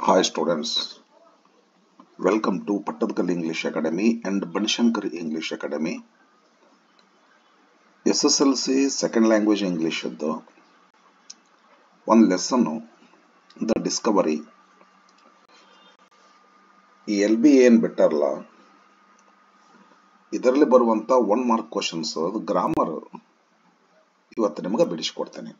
Hi students, welcome to Pattadkal English Academy and Banishankar English Academy. SSLC second language English ಇದ್ದು ಒಂದು lesson the Discovery. ಈ L B ಏನ್ ಬಿಟ್ಟಾರಲ್ಲ, ಇದರಲ್ಲಿ ಬರುವಂತ 1 mark questions grammar ಇವತ್ತು ನಿಮಗೆ ಬಿಡಿಸಿಕೊಡ್ತೇನೆ.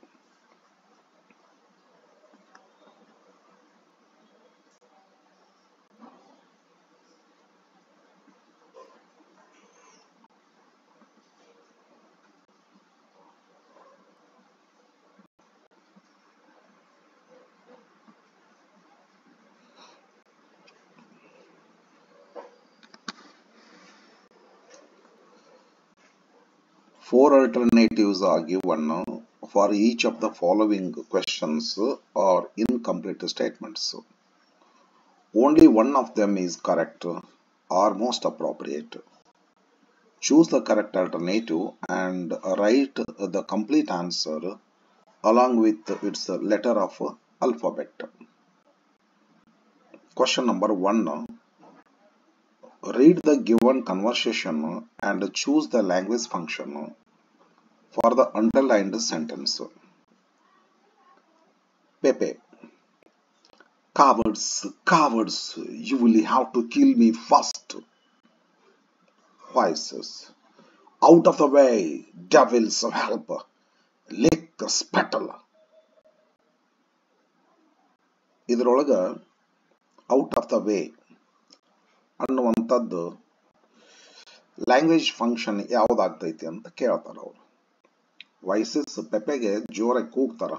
Four alternatives are given for each of the following questions or incomplete statements. Only one of them is correct or most appropriate. Choose the correct alternative and write the complete answer along with its letter of alphabet. Question number 1. Read the given conversation and choose the language function for the underlined sentence. Pepe. Cowards, cowards, you will have to kill me first. Voices. Out of the way, devils of help. Lick the spittle. ಇದರೊಳಗ out of the way ಅನ್ನುವಂಥದ್ದು language function ಯಾವ್ದಾಗ್ತೈತಿ ಅಂತ ಕೇಳ್ತಾರ ಅವರು. Voices ಪೆಪೆಗೆ ಜೋರಾಗಿ ಕೂಗ್ತಾರ.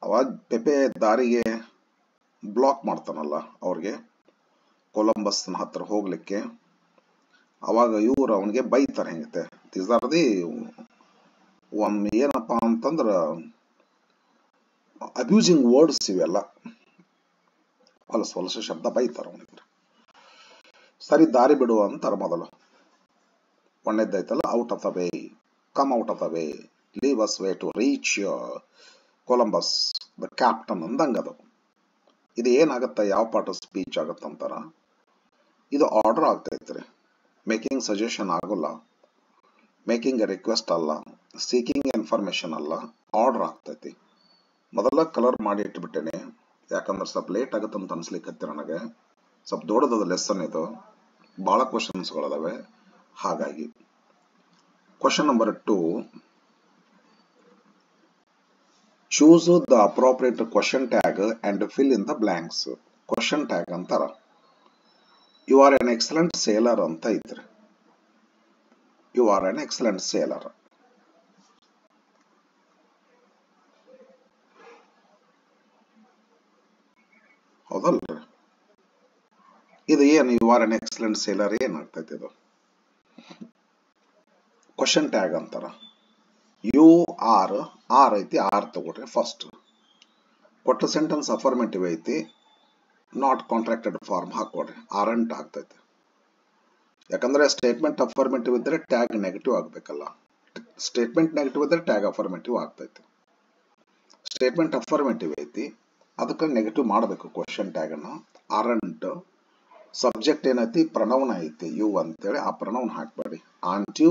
ಅವಾಗ ಪೆಪೆ ದಾರಿಗೆ block ಮಾಡ್ತಾನಲ್ಲ ಅವ್ರಿಗೆ ಕೊಲಂಬಸ್ನ ಹತ್ರ ಹೋಗ್ಲಿಕ್ಕೆ. ಅವಾಗ ಇವ್ರು ಅವನಿಗೆ ಬೈತಾರೆ. ಹೆಂಗತೆ ದೀಸ್ ಆರ್ ದಿ ಏನಪ್ಪಾ ಅಂತಂದ್ರ ಅಬ್ಯೂಸಿಂಗ್ ವರ್ಡ್ಸ್ ಇವೆಲ್ಲ, ಹೊಲಸ ಹೊಲಸ ಶಬ್ದ ಬೈತಾರ ಅವನಿಗೆ. ಸರಿ ದಾರಿ ಬಿಡುವ ಅಂತಾರ ಮೊದಲು. ಒಂದೇದೈತಲ್ಲ, out of the way, come out of the way, leave us way to reach Columbus the captain ಅಂದಂಗದು. ಇದು ಏನಾಗತ್ತ, ಯಾವ ಪಾರ್ಟ್ ಆಫ್ ಸ್ಪೀಚ್ ಆಗತ್ತಂತಾರ. ಇದು ಆರ್ಡರ್ ಆಗ್ತೈತ್ರಿ. ಮೇಕಿಂಗ್ ಸಜೆಷನ್ ಆಗೋಲ್ಲ, ಮೇಕಿಂಗ್ ಎ ರಿಕ್ವೆಸ್ಟ್ ಅಲ್ಲ, ಸೀಕಿಂಗ್ ಇನ್ಫಾರ್ಮೇಶನ್ ಅಲ್ಲ, ಆರ್ಡರ್ ಆಗ್ತೈತಿ. ಮೊದಲ ಕಲರ್ ಮಾಡಿ ಇಟ್ಬಿಟ್ಟೇನೆ, ಯಾಕಂದ್ರೆ ಸ್ವಲ್ಪ ಲೇಟ್ ಆಗುತ್ತಂತ ಅನ್ಸ್ಲಿಕ್ಕೆ ನನಗೆ. ಸ್ವಲ್ಪ ದೊಡ್ಡದ ಲೆಸನ್ ಇದು, ಬಹಳ ಕ್ವಶನ್ಸ್ಗಳಿದಾವೆ. ಹಾಗಾಗಿ question number 2. Choose the appropriate question tag and fill in the blanks. Question tag ಅಂತಾರ. You are an excellent sailor ಅಂತ ಐತ್ರಿ. You are an excellent sailor. ಹೌದಲ್ರಿ? ಇದು ಏನು you are an excellent sailor ಏನಾಗ್ತೈತಿ? ಇದು ಕ್ವಶನ್ ಟ್ಯಾಗ್ ಅಂತಾರ. You are ಐತಿ, ಆರ್ ತಗೊಳ್ರಿ ಫಸ್ಟ್. ಕೊಟ್ಟ ಸೆಂಟೆನ್ಸ್ ಅಫರ್ಮೇಟಿವ್ ಐತಿ, ನಾಟ್ ಕಾಂಟ್ರಾಕ್ಟೆಡ್ ಫಾರ್ಮ್ ಹಾಕೊಡ್ರಿ, ಆರಂಟ್ ಆಗ್ತೈತಿ. ಯಾಕಂದ್ರೆ ಸ್ಟೇಟ್ಮೆಂಟ್ ಅಫರ್ಮೇಟಿವ್ ಇದ್ರೆ ಟ್ಯಾಗ್ ನೆಗೆಟಿವ್ ಆಗ್ಬೇಕಲ್ಲ. ಸ್ಟೇಟ್ಮೆಂಟ್ ನೆಗೆಟಿವ್ ಇದ್ರೆ ಟ್ಯಾಗ್ ಅಫರ್ಮೇಟಿವ್ ಆಗ್ತೈತಿ. ಸ್ಟೇಟ್ಮೆಂಟ್ ಅಫರ್ಮೇಟಿವ್ ಐತಿ, ಅದಕ್ಕೆ ನೆಗೆಟಿವ್ ಮಾಡಬೇಕು ಕ್ವಶನ್ ಟ್ಯಾಗ್ ಅನ್ನ. ಆರಂಟ್. ಸಬ್ಜೆಕ್ಟ್ ಏನೈತಿ, ಪ್ರನೌನ್ ಐತಿ ಯು ಅಂತೇಳಿ, ಆ ಪ್ರನೌನ್ ಹಾಕ್ಬೇಡಿ. Aren't you.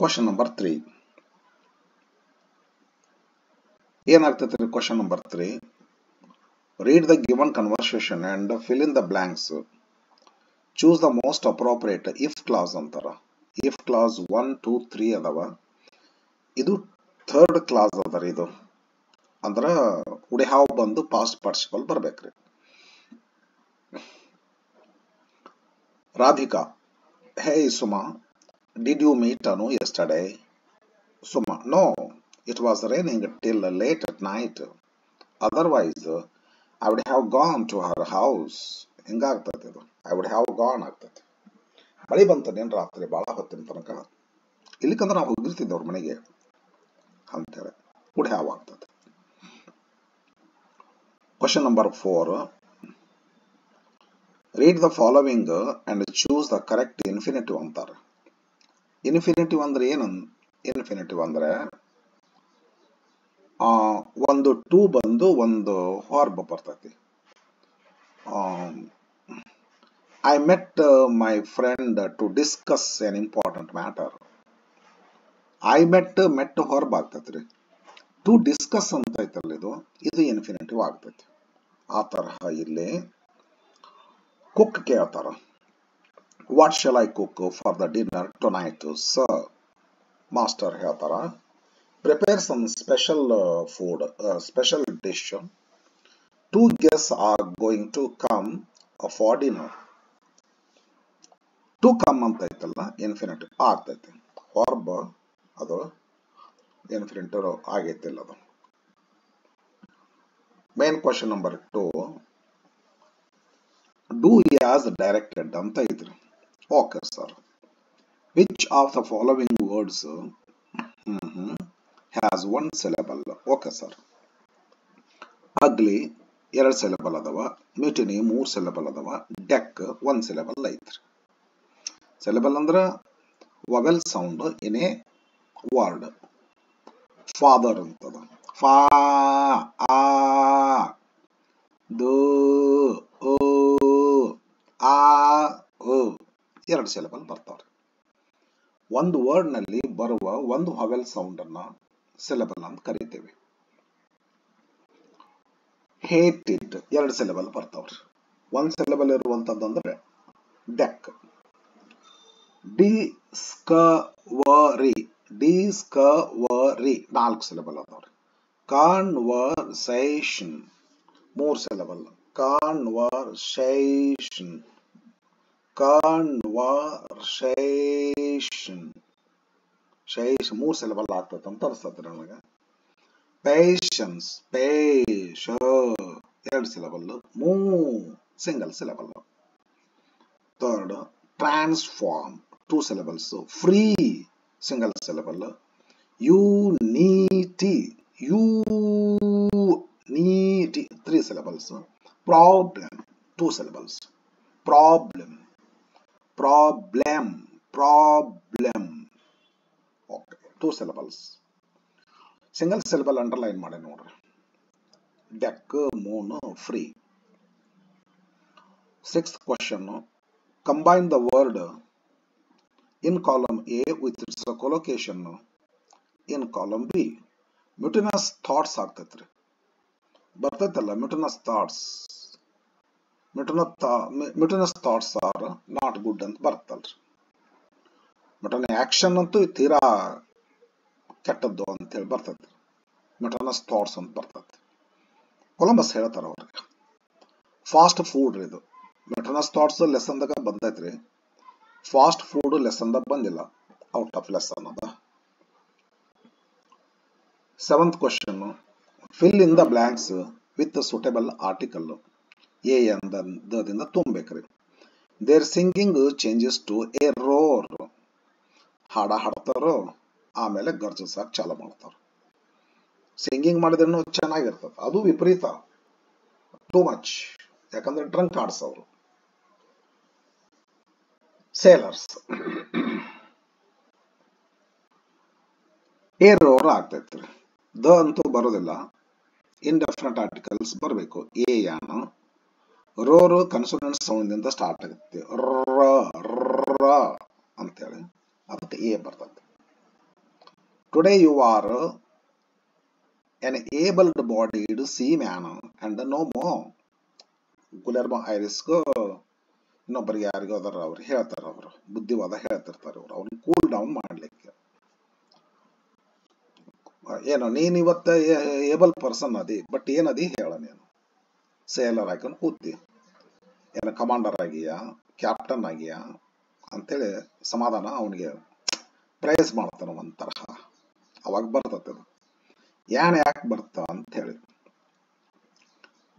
Question number 3. ಏನಾಗ್ತೈತಿ question number 3? Read the given conversation and fill in the blanks. Choose the most appropriate if clause ಅಂತಾರ. ಇಫ್ ಕ್ಲಾಸ್ 1, 2, 3 ಅದಾವ. ಇದು ಥರ್ಡ್ ಕ್ಲಾಸ್ ಅದರಿ. ಇದು ಅಂದ್ರ ಉಡಿ ಹಾವ್ ಬಂದು ಪಾಸ್ಟ್ ಪಾರ್ಟಿಸಿಪಲ್ ಬರ್ಬೇಕ್ರಿ. Radhika. Hey Suma, did you meet Anu yesterday? Suma. No, it was raining till late at night. Otherwise, I would have gone to her house. ಹಿಂಗಾಗ್ತದೆ ಇದು. I would have gone ಆಗ್ತದೆ. ಮಳಿ ಬಂತನೇನ್ ರಾತ್ರಿ ಬಹಳ ಹೊತ್ತಿನ ತನಕ, ಇಲ್ಲಿಕಂದ್ರೆ ನಾವು ಹೋಗಿರ್ತಿದ್ದೆ ಅವ್ರ ಮನೆಗೆ ಅಂತೇಳಿ would have ಆಗ್ತದೆ. Question number 4. Read the following and choose the correct infinitive ಅಂತಾರೆ. ಇನ್ಫಿನಿಟಿವ್ ಅಂದ್ರೆ ಏನು? ಇನ್ಫಿನಿಟಿವ್ ಅಂದ್ರೆ ಒಂದು ಟೂ ಬಂದು ಒಂದು ವರ್ಬ್ ಬರ್ತೈತಿ. I met my friend to discuss an important matter. I met verb ಆಗ್ತೈತ್ರಿ. ಟು ಡಿಸ್ಕಸ್ ಅಂತ ಐತಲ್ಲ, ಇದು ಇನ್ಫಿನಿಟಿವ್ ಆಗ್ತೈತಿ. ಆ ತರಹ ಇಲ್ಲಿ ಕುಕ್ ಕೇಳ್ತಾರ, what shall I cook for the dinner tonight sir. Master ಹೇಳ್ತಾರ, prepare some special food, special dish. Two guests are going to come for dinner. To come ಅಂತ ಐತಲ್ಲ, ಇನ್ಫಿನಿಟಿವ್ ಆಗ್ತೈತಿ. ವರ್ಬ್ ಅದು ಇನ್ಫಿನಿಟಿವ್ ಆಗೈತಿಲ್ಲ. ಅದು main question number 2, do as directed ಅಂತ ಐತ್ರಿ. Okay sir. Which of the following words has one syllable? Okay sir. Ugly 2 syllable ಅದಾವ, mutiny 3 syllable ಅದಾವ, ಡೆಕ್ 1 ಸಿಲೆಬಲ್ ಐತ್ರಿ. ಸಿಲೆಬಲ್ ಅಂದ್ರ vowel sound in a word. Father ಅಂತದ, ಫಾ ಆ ದು ಓ ಆ ಓ 2 ಸಿಲೆಬಲ್ ಬರ್ತಾವ್ರಿ. ಒಂದು ವರ್ಡ್ ನಲ್ಲಿ ಬರುವ ಒಂದು ವವೆಲ್ ಸೌಂಡ್ ಅನ್ನ ಸಿಲೆಬಲ್ ಅಂತ ಕರಿತೇವೆ. ಹೇಟೆಡ್ 2 ಸಿಲೆಬಲ್ ಬರ್ತಾವ್ರಿ. 1 ಸಿಲೆಬಲ್ ಇರುವಂತದ್ದಂದ್ರೆ ಡೆಕ್. ಡಿಸ್ಕವರಿ 4 ಸಿಲೆಬಲ್ ಅದಾವ್ರಿ. Conversation 3 syllable. ಕಾನ್ವರ್ಸೇಷನ್ 3 ಸಿಲೆಬಲ್ ಆಗ್ತದೆ ಅಂತ ಅನಿಸ್ತದೆ ನನಗೆ. Patience 2 syllable, 3 single syllable. Third, transform 2 syllables, free single syllable. Unity 3 syllables. Problem 2 syllables. Problem okay 2 syllables. Single syllable underline ಮಾಡಿ ನೋಡ್ರಿ. Deck 3 free. 6th question, combine the word in column A with its collocation in column B. ಮ್ಯೂಟಿನಸ್ thoughts ಆಗ್ತೈತ್ರಿ. ಬರ್ತೈತಲ್ಲ ಮ್ಯೂಟಿನಸ್ thoughts are not good ಅಂತ ಬರ್ತಲ್ರಿ. ಮ್ಯೂಟಿನ action ಅಂತೂ ತೀರಾ ಕೆಟ್ಟದ್ದು ಅಂತ ಹೇಳಿ ಬರ್ತೈತಿ. ಮ್ಯೂಟಿನಸ್ ಥಾಟ್ಸ್ ಅಂತ ಬರ್ತೈತಿ. ಕೊಲಂಬಸ್ ಹೇಳ್ತಾರ ಅವ್ರಿಗೆ. ಫಾಸ್ಟ್ ಫುಡ್ ಇದು. ಮ್ಯೂಟಿನಸ್ ಥಾಟ್ಸ್ ಲೆಸನ್ದಾಗ ಬಂದೈತ್ರಿ. ಫಾಸ್ಟ್ ಫುಡ್ ಲೆಸನ್ದಾಗ ಬಂದಿಲ್ಲ, ಔಟ್ ಆಫ್ ಲೆಸನ್ ಅದ. 7th question, fill in the blanks with suitable article. A ಎಂದಿಂದ ತುಂಬಬೇಕ್ರಿ. Their singing changes to a roar. ಹಾಡ ಹಾಡ್ತಾರೋ ಆಮೇಲೆ ಗರ್ಜಿಸಾಕ್ ಚಾಲು ಮಾಡ್ತಾರ. ಸಿಂಗಿಂಗ್ ಮಾಡಿದ್ರೂ ಚೆನ್ನಾಗಿರ್ತದೆ, ಅದು ವಿಪರೀತ, ಟೂ ಮಚ್. ಯಾಕಂದ್ರೆ ಡ್ರಂಕ್ ಆಡ್ಸವ್ರು ಸೇಲರ್ಸ್. ಎ ರೋರ್ ಆಗ್ತೈತ್ರಿ. ದ ಅಂತೂ ಬರೋದಿಲ್ಲ, ಇಂಡೆಫಿನೆಟ್ ಆರ್ಟಿಕಲ್ಸ್ ಬರಬೇಕು. ಎ ಯಾನ. ರೋರು ಕನ್ಸೋನೆಂಟ್ ಸೌಂಡ್ ಇಂದ ಸ್ಟಾರ್ಟ್ ಆಗುತ್ತೆ, ರ ಅಂತೇಳಿ, ಅದಕ್ಕೆ ಎ ಬರ್ತದೆ. Today you are an able bodied seaman and no more. Guillermo ಐರಿಸ್ಗೂ ಇನ್ನೊಬ್ಬರಿಗೆ ಯಾರಿಗೋ ಅದರ ಅವ್ರು ಹೇಳ್ತಾರ, ಅವರು ಬುದ್ಧಿವಾದ ಹೇಳ್ತಿರ್ತಾರೆ. ಅವ್ರನ್ನ ಕೂಲ್ ಡೌನ್ ಮಾಡ್ಲಿಕ್ಕೆ. ಏನೋ ನೀನ್ ಇವತ್ತ ಏಬಲ್ ಪರ್ಸನ್ ಅದಿ, ಬಟ್ ಏನದಿ ಹೇಳ. ನೀನು ಸೇಲರ್ ಹಾಕೊಂಡು ಕೂತಿ, ಏನು ಕಮಾಂಡರ್ ಆಗಿಯಾ, ಕ್ಯಾಪ್ಟನ್ ಆಗಿಯಾ ಅಂತೇಳಿ ಸಮಾಧಾನ ಅವನಿಗೆ ಪ್ರೈಸ್ ಮಾಡ್ತಾನ ಒಂದ್ ತರಹ. ಅವಾಗ ಬರ್ತದ ಯಾನ್ ಯಾಕೆ ಬರ್ತ ಅಂತ ಹೇಳಿ.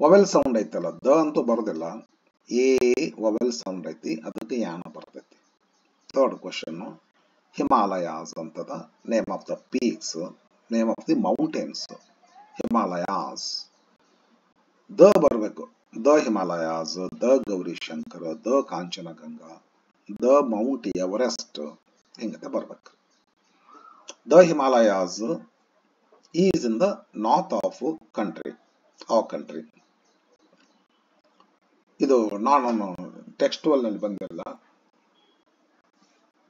ವವೆಲ್ ಸೌಂಡ್ ಐತಲ್ಲ, ದ ಅಂತೂ ಬರೋದಿಲ್ಲ. ಎ ವವೆಲ್ ಸೌಂಡ್ ಐತಿ, ಅದಕ್ಕೆ ಯಾನ ಬರ್ತೈತಿ. 3rd ಕ್ವಶನ್, ಹಿಮಾಲಯಾಸ್ ಅಂತದ. Name of the peaks, name of the mountains. Himalayas the ಬರಬೇಕು. The Himalayas, the Gaurishankar, the Kanchenjunga, the Mount Everest, ಹಿಂಗತೆ ಬರ್ಬೇಕು. The Himalayas is in the north of country, our country. ಇದು ನಾನು ಟೆಕ್ಸ್ಟುವಲ್ ನಲ್ಲಿ ಬಂದಿಲ್ಲ,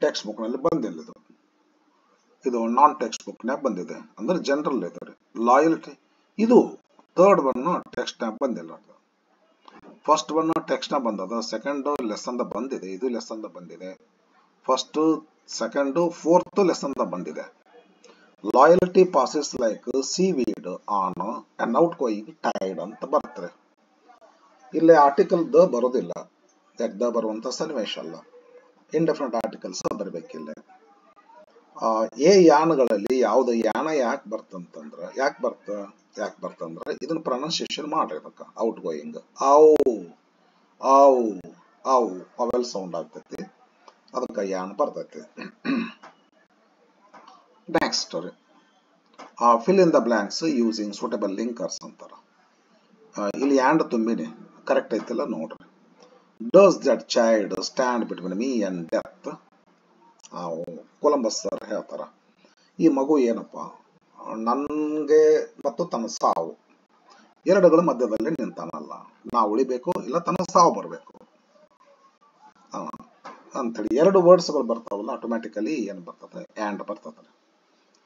ಟೆಕ್ಸ್ಟ್ ಬುಕ್ ನಲ್ಲಿ ಬಂದಿಲ್ಲ. ಇದು ನಾನ್ ಟೆಕ್ಸ್ಟ್ ಬುಕ್ ನಾಗ ಬಂದಿದೆ, ಅಂದ್ರೆ ಜನರಲ್ ಇದೆ. ಲಾಯಲ್ಟಿ ಇದು ಥರ್ಡ್ ಒನ್ ಟೆಕ್ಸ್ಟ್ ನಾಗ ಬಂದಿಲ್ಲ. ಫಸ್ಟ್ ಒನ್ ಟೆಕ್ಸ್ಟ್ ನ ಬಂದದ, ಸೆಕೆಂಡ್ ಲೆಸನ್ ದ ಬಂದಿದೆ, ಇದು ಲೆಸನ್ ದ ಬಂದಿದೆ. ಫಸ್ಟ್ ಸೆಕೆಂಡ್ ಫೋರ್ತ್ ಲೆಸನ್ ದ ಬಂದಿದೆ. Loyalty passes like seaweed on and out going tide ಅಂತ ಬರ್ತದೆ. ಇಲ್ಲಿ ಆರ್ಟಿಕಲ್ ದ ಬರೋದಿಲ್ಲ, ಯಾಕೆ ದ ಬರುವಂತ ಸನ್ನಿವೇಶ ಅಲ್ಲ, ಇಂಡಿಫರೆಂಟ್ ಆರ್ಟಿಕಲ್ಸ್ ಬರಬೇಕಿಲ್ಲ. ಎ ಯಾನಗಳಲ್ಲಿ ಯಾವ್ದು ಯಾನ ಯಾಕೆ ಬರ್ತಂತಂದ್ರ ಯಾಕೆ ಬರ್ತಂದ್ರ ಇದನ್ನ ಪ್ರೊನೌನ್ಸಿಯೇಷನ್ ಮಾಡಿರ್ಬೇಕ. ಔಟ್ ಗೋಯಿಂಗ್ ಅವು ಅವೆಲ್ ಸೌಂಡ್ ಆಗ್ತೈತಿ, ಅದಕ್ಕೆ ಯಾನ್ ಬರ್ತೈತಿ. Next fill in the blanks using suitable linkers ಅಂತಾರ. ಇಲ್ಲಿ ಯಾಂಡ್ ತುಂಬಿನಿ, ಕರೆಕ್ಟ್ ಐತಿಲ್ಲ ನೋಡ್ರಿ. Does that child stand between me and death. Columbus sir ಹೇಳ್ತಾರ, ಈ ಮಗು ಏನಪ್ಪ ನನ್ಗೆ ಮತ್ತು ತನ್ನ ಸಾವು ಎರಡುಗಳ ಮಧ್ಯದಲ್ಲಿ ನಿಂತಾನಲ್ಲ, ನಾ ಉಳಿಬೇಕು ಇಲ್ಲ ತನ್ನ ಸಾವು ಬರಬೇಕು ಅಂತೇಳಿ ಎರಡು ವರ್ಡ್ಸ್ಗಳು ಬರ್ತಾವಲ್ಲ, ಆಟೋಮ್ಯಾಟಿಕಲಿ ಏನ್ ಬರ್ತದೆ, ಆ್ಯಂಡ್ ಬರ್ತದೆ.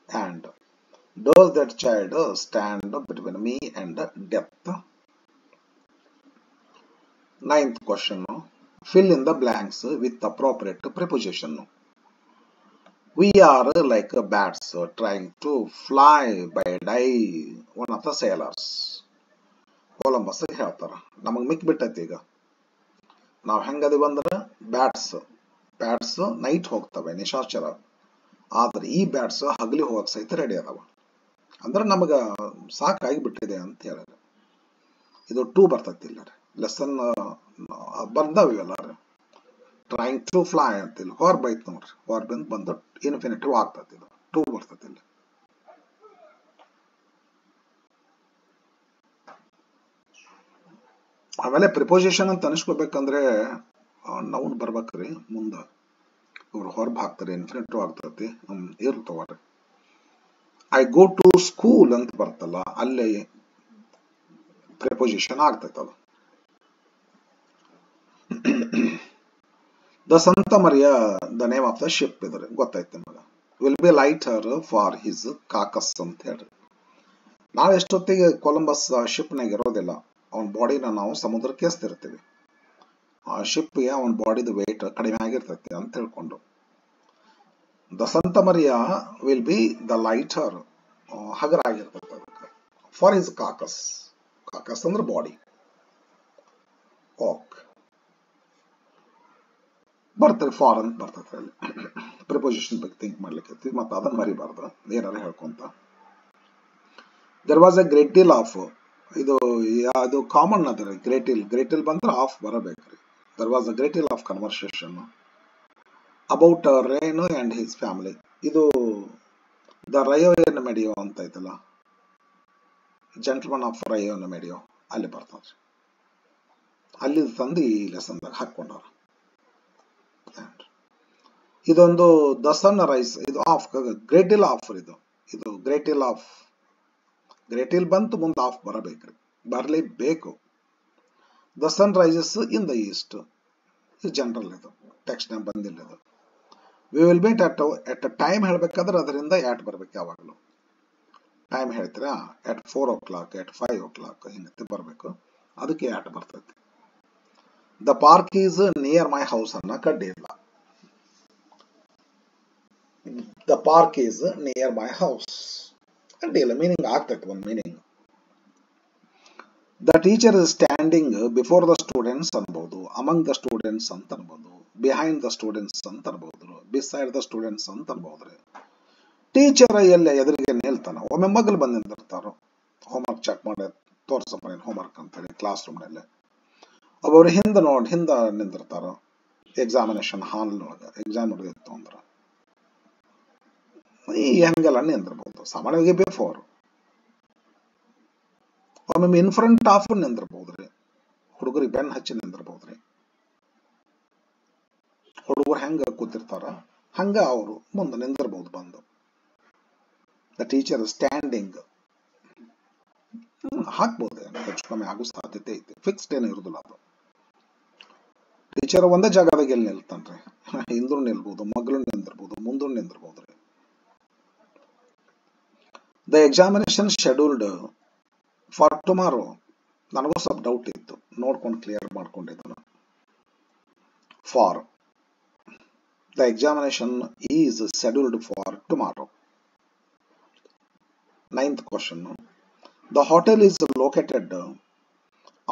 And does that child stand between me and death. Ninth question, fill in the blanks with appropriate preposition. We are like bats trying to fly by day, one of the sailors. Columbus ಹೇಳ್ತಾರ, ನಮಗ್ ಮಿಕ್ ಬಿಟ್ಟೈತಿ, ಈಗ ನಾವ್ ಹೆಂಗದಿವ ಅಂದ್ರ bats night ಹೋಗ್ತವೆ ನಿಶಾಚರ, ಆದ್ರೆ ಈ bats ಹಗಲಿ ಹೋಗಕ್ ಸಹಿತ ರೆಡಿ ಅದಾವ, ಅಂದ್ರೆ ನಮಗ ಸಾಕಾಗಿ ಬಿಟ್ಟಿದೆ ಅಂತ ಹೇಳಿದ್ರೆ. ಇದು 2 ಬರ್ತೈತಿ ಇಲ್ಲ ಲೆಸನ್ ಬರ್ದಾವಿಲ್ಲ. ಟ್ರೈಂಗ್ ಟು ಫ್ಲೈ ಅಂತಿಲ್ಲ, ಹೊರ್ ಬೈತ್ ನೋಡ್ರಿ, ಹೊರ್ ಬಂದು ಇನ್ಫಿನಿಟಿವ್ ಆಗ್ತತಿ, 2 ಬರ್ತತಿ. ಆಮೇಲೆ ಪ್ರಿಪೋಸಿಷನ್ ಅಂತ ಅನಿಸ್ಕೋಬೇಕಂದ್ರೆ ನೌನ್ ಬರ್ಬೇಕ್ರಿ ಮುಂದ, ಇವ್ರು ಹೊರಬ್ ಹಾಕ್ತಾರೆ, ಇನ್ಫಿನಿಟಿವ್ ಆಗ್ತತಿ, ಇರ್ತವ್ರಿ. ಐ ಗೋ ಟು ಸ್ಕೂಲ್ ಅಂತ ಬರ್ತಲ್ಲ, ಅಲ್ಲೇ ಪ್ರಿಪೋಸಿಷನ್ ಆಗ್ತೈತೆ ಅದು. ದ ಸಂತ Maria the name of the ship ಇದ್ರೆ ಗೊತ್ತಾಯ್ತು ನಿಮಗೆ. Will be lighter for his Cox ಅಂತ ಹೇಳ್ರಿ. ನಾವ್ ಎಷ್ಟೊತ್ತಿಗೆ ಕೊಲಂಬಸ್ ಶಿಪ್ನಾಗ ಇರೋದಿಲ್ಲ, ಅವನ ಬಾಡಿನ ನಾವು ಸಮುದ್ರಕ್ಕೆ ಎಸ್ತಿರ್ತೀವಿ, ಆ ಶಿಪ್ಗೆ ಅವನ ಬಾಡಿದ ವೇಟ್ ಕಡಿಮೆ ಆಗಿರ್ತೈತಿ ಅಂತ ಹೇಳ್ಕೊಂಡು. ದ ಸಂತ Maria will be the lighter, ಹಗರ ಆಗಿರ್ತೈತಿ ಅದಕ್ಕೆ. ಫಾರ್ ಹಿಸ್ ಕಾಕಸ್ ಅಂದ್ರೆ ಬಾಡಿ. ಓಕ್ ಬರ್ತಾರೆ, ಫಾರ್ ಅಂತ ಬರ್ತೈತೆ ಅಲ್ಲಿ. ಪ್ರಿಪೋಸಿಷನ್ ಬಗ್ಗೆ ಥಿಂಕ್ ಮಾಡ್ಲಿಕ್ಕೆ, ಮತ್ತೆ ಅದನ್ನ ಮರಿಬಾರ್ದು, ಏನಾರ ಹೇಳ್ಕೊಂತ. There was a great deal of, ಇದು ಕಾಮನ್ ಅದ, ಗ್ರೇಟಿಲ್ ಬಂದ್ರೆ ಆಫ್ ಬರಬೇಕ್ರಿ. There was a great deal of conversation about Renu and his family. ಇದು ದ ರಯೋ ಎನ್ ಮೆಡಿಯೋ ಅಂತ ಐತಲ್ಲ, gentleman of Rio en Medio, ಅಲ್ಲಿ ಬರ್ತದ್ರಿ. ಅಲ್ಲಿ ತಂದು ಈ ಲೆಸನ್ದಾಗ ಹಾಕೊಂಡಾರ. ಇದೊಂದು ದ ಸನ್ ರೈಸ್, ಇದು ಆಫ್, ಗ್ರೇಟ್ ಡೀಲ್ ಆಫ್, ಇದು ಗ್ರೇಟ್ ಡೀಲ್ ಬಂತು, ಮುಂದೆ ಆಫ್ ಬರಬೇಕ್ರಿ, ಬರಲೇಬೇಕು. The sun rises in the East, ಇದು ಜನರಲ್, ಇದು ಟೆಕ್ಸ್ಟ್ ನಾಗ ಬಂದಿಲ್ಲ. ಇದು we will meet at time ಹೇಳ್ಬೇಕಾದ್ರೆ ಅದರಿಂದ ಯಾಟ್ ಬರ್ಬೇಕು, ಯಾವಾಗಲೂ ಟೈಮ್ ಹೇಳ್ತೀರಾ, ಎಟ್ 4 o'clock, ಎಟ್ 5 o'clock ಹಿಂಗತ್ತೆ ಬರಬೇಕು, ಅದಕ್ಕೆ ಯಾಟ್ ಬರ್ತೈತಿ. The park is near my house ಅನ್ನ ಕಡ್ಡಿ ಇಲ್ಲ. The park is near my house ಅಡ್ಡಿಲ್ಲ, ಮೀನಿಂಗ್ ಆಗ್ತೈತಿ, ಒಂದು meaning. The teacher is standing before the students ಅನ್ಬಹುದು, ಅಮಂಗ್ ದ ಸ್ಟೂಡೆಂಟ್ಸ್ ಅಂತ ಅನ್ಬಹುದು, ಬಿಹೈಂಡ್ ದ ಸ್ಟೂಡೆಂಟ್ಸ್ ಅಂತ ಅನ್ಬಹುದು, ಬಿಸೈಡ್ ದ ಸ್ಟೂಡೆಂಟ್ಸ್ ಅಂತ ಅನ್ಬಹುದ್ರಿ. ಟೀಚರ್ ಎಲ್ಲ ಎದುರಿಗೆ ನಿಲ್ತಾನ, ಒಮ್ಮೆ ಮಗಲು ಬಂದು ನಿಂತಿರ್ತಾರೋ, ಹೋಮ್ವರ್ಕ್ ಚೆಕ್ ಮಾಡಿ ತೋರ್ಸಪ್ಪ ಹೋಮ್ವರ್ಕ್ ಅಂತೇಳಿ ಕ್ಲಾಸ್ ರೂಮ್ ನಲ್ಲಿ. ಒಬ್ಬೊಬ್ರು ಹಿಂದೆ ನಿಂತಿರ್ತಾರೋ, ಎಕ್ಸಾಮಿನೇಷನ್ ಹಾಲ್ ಒಳಗೆ ಎಕ್ಸಾಮ್ ನಡೆದಿತ್ತು ಅಂದ್ರ ಈ ಹೆಂಗೆಲ್ಲ ನಿಂದಿರ್ಬಹುದು. ಸಾಮಾನ್ಯವಾಗಿ ಬಿಫೋರ್, ಒಮ್ಮೆ ಇನ್ ಫ್ರಂಟ್ ಆಫ್ ನಿಂದಿರ್ಬಹುದ್ರಿ, ಹುಡುಗರಿಗೆ ಬೆನ್ ಹಚ್ಚಿ ನಿಂದಿರ್ಬಹುದ್ರಿ. ಹುಡುಗರು ಹೆಂಗ ಕೂತಿರ್ತಾರ ಹಂಗ ಅವರು ಮುಂದೆ ನಿಂದಿರ್ಬಹುದು ಬಂದು. ದ ಟೀಚರ್ ಸ್ಟ್ಯಾಂಡಿಂಗ್ ಹಾಕ್ಬೋದು, ಹೆಚ್ಚು ಕಮ್ಮಿ ಆಗೋ ಸಾಧ್ಯತೆ ಐತಿ. ಫಿಕ್ಸ್ಡ್ ಏನು ಇರುದಿಲ್ಲ ಅದು. ಟೀಚರ್ ಒಂದೇ ಜಾಗದಾಗ ಎಲ್ಲಿ ನಿಲ್ತಾನ್ರಿ, ಹಿಂದ್ರು ನಿಲ್ಬಹುದು, ಮಗಳು ನಿಂದಿರ್ಬೋದು, ಮುಂದೂ ನಿಂದಿರ್ಬೋದು ರೀ. The examination scheduled for tomorrow. ನನಗೂ ಸ್ವಲ್ಪ ಡೌಟ್ ಇತ್ತು, ನೋಡ್ಕೊಂಡು ಕ್ಲಿಯರ್ ಮಾಡ್ಕೊಂಡಿದ್ದಾನ. For the examination is scheduled for tomorrow. 9th question. The hotel is located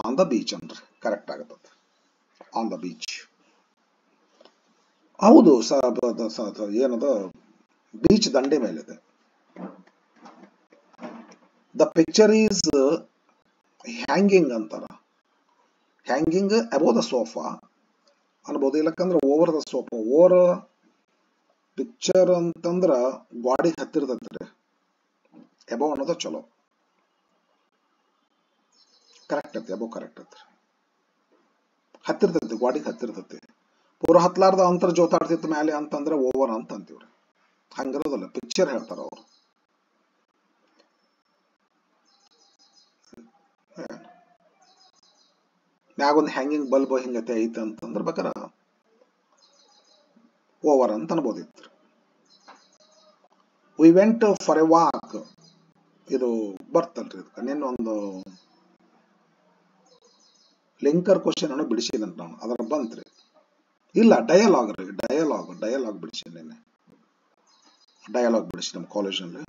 on the beach ಅಂದ್ರೆ ಕರೆಕ್ಟ್ ಆಗುತ್ತದೆ. On the beach. ಹೌದು, ಏನದ ಬೀಚ್ ದಂಡೆ ಮೇಲಿದೆ. ದ ಪಿಕ್ಚರ್ ಈಸ್ ಹ್ಯಾಂಗಿಂಗ್ ಅಂತಾರ. ಹ್ಯಾಂಗಿಂಗ್ ಅಬೋ ದ ಸೋಫಾ ಅನ್ಬೋದು, ಇಲ್ಲಕಂದ್ರೆ over the sofa. Over picture ಅಂತಂದ್ರ ಗಾಡಿಗೆ ಹತ್ತಿರತೈತ್ರಿ, ಎಬೋ ಅನ್ನೋದು ಚಲೋ. ಕರೆಕ್ಟ್ ಐತಿ, ಎಬೋ ಕರೆಕ್ಟ್ ಐತ್ರಿ. ಹತ್ತಿರ್ತೈತಿ, ಗಾಡಿಗೆ ಹತ್ತಿರ್ತೈತಿ. ಪೂರ ಹತ್ಲಾರ್ದ ಅಂತರ ಜೋತಾಡ್ತಿತ್ತು ಮ್ಯಾಲೆ ಅಂತಂದ್ರೆ ಓವರ್ ಅಂತ ಅಂತೀವ್ರಿ. ಹಂಗಿರೋದಲ್ಲ, ಪಿಕ್ಚರ್ ಹೇಳ್ತಾರ ಅವರು. ಮ್ಯಾಗೊಂದು ಹ್ಯಾಂಗಿಂಗ್ ಬಲ್ಬ್ ಹಿಂಗತೆ ಐತೆ ಅಂತಂದ್ರೆ ಬೇಕಾರ ಓವರ್ ಅಂತ ಅನ್ಬೋದಿತ್ತು. We went for a walk. ಇದು ಬರ್ತಲ್ರಿ, ಇದಕ್ಕೆ ನಿನ್ನೊಂದು ಲಿಂಕರ್ ಕ್ವಶನ್ ಅನ್ನು ಬಿಡಿಸಿದಂತ ನಾನು, ಅದರ ಬಂತ್ರಿ. ಇಲ್ಲ, ಡಯಲಾಗ್ ರೀ, ಡಯಲಾಗ್ ಬಿಡಿಸಿ. ನಿನ್ನೆ ಡಯಲಾಗ್ ಬಿಡಿಸಿ ನಮ್ಮ ಕಾಲೇಜಲ್ಲಿ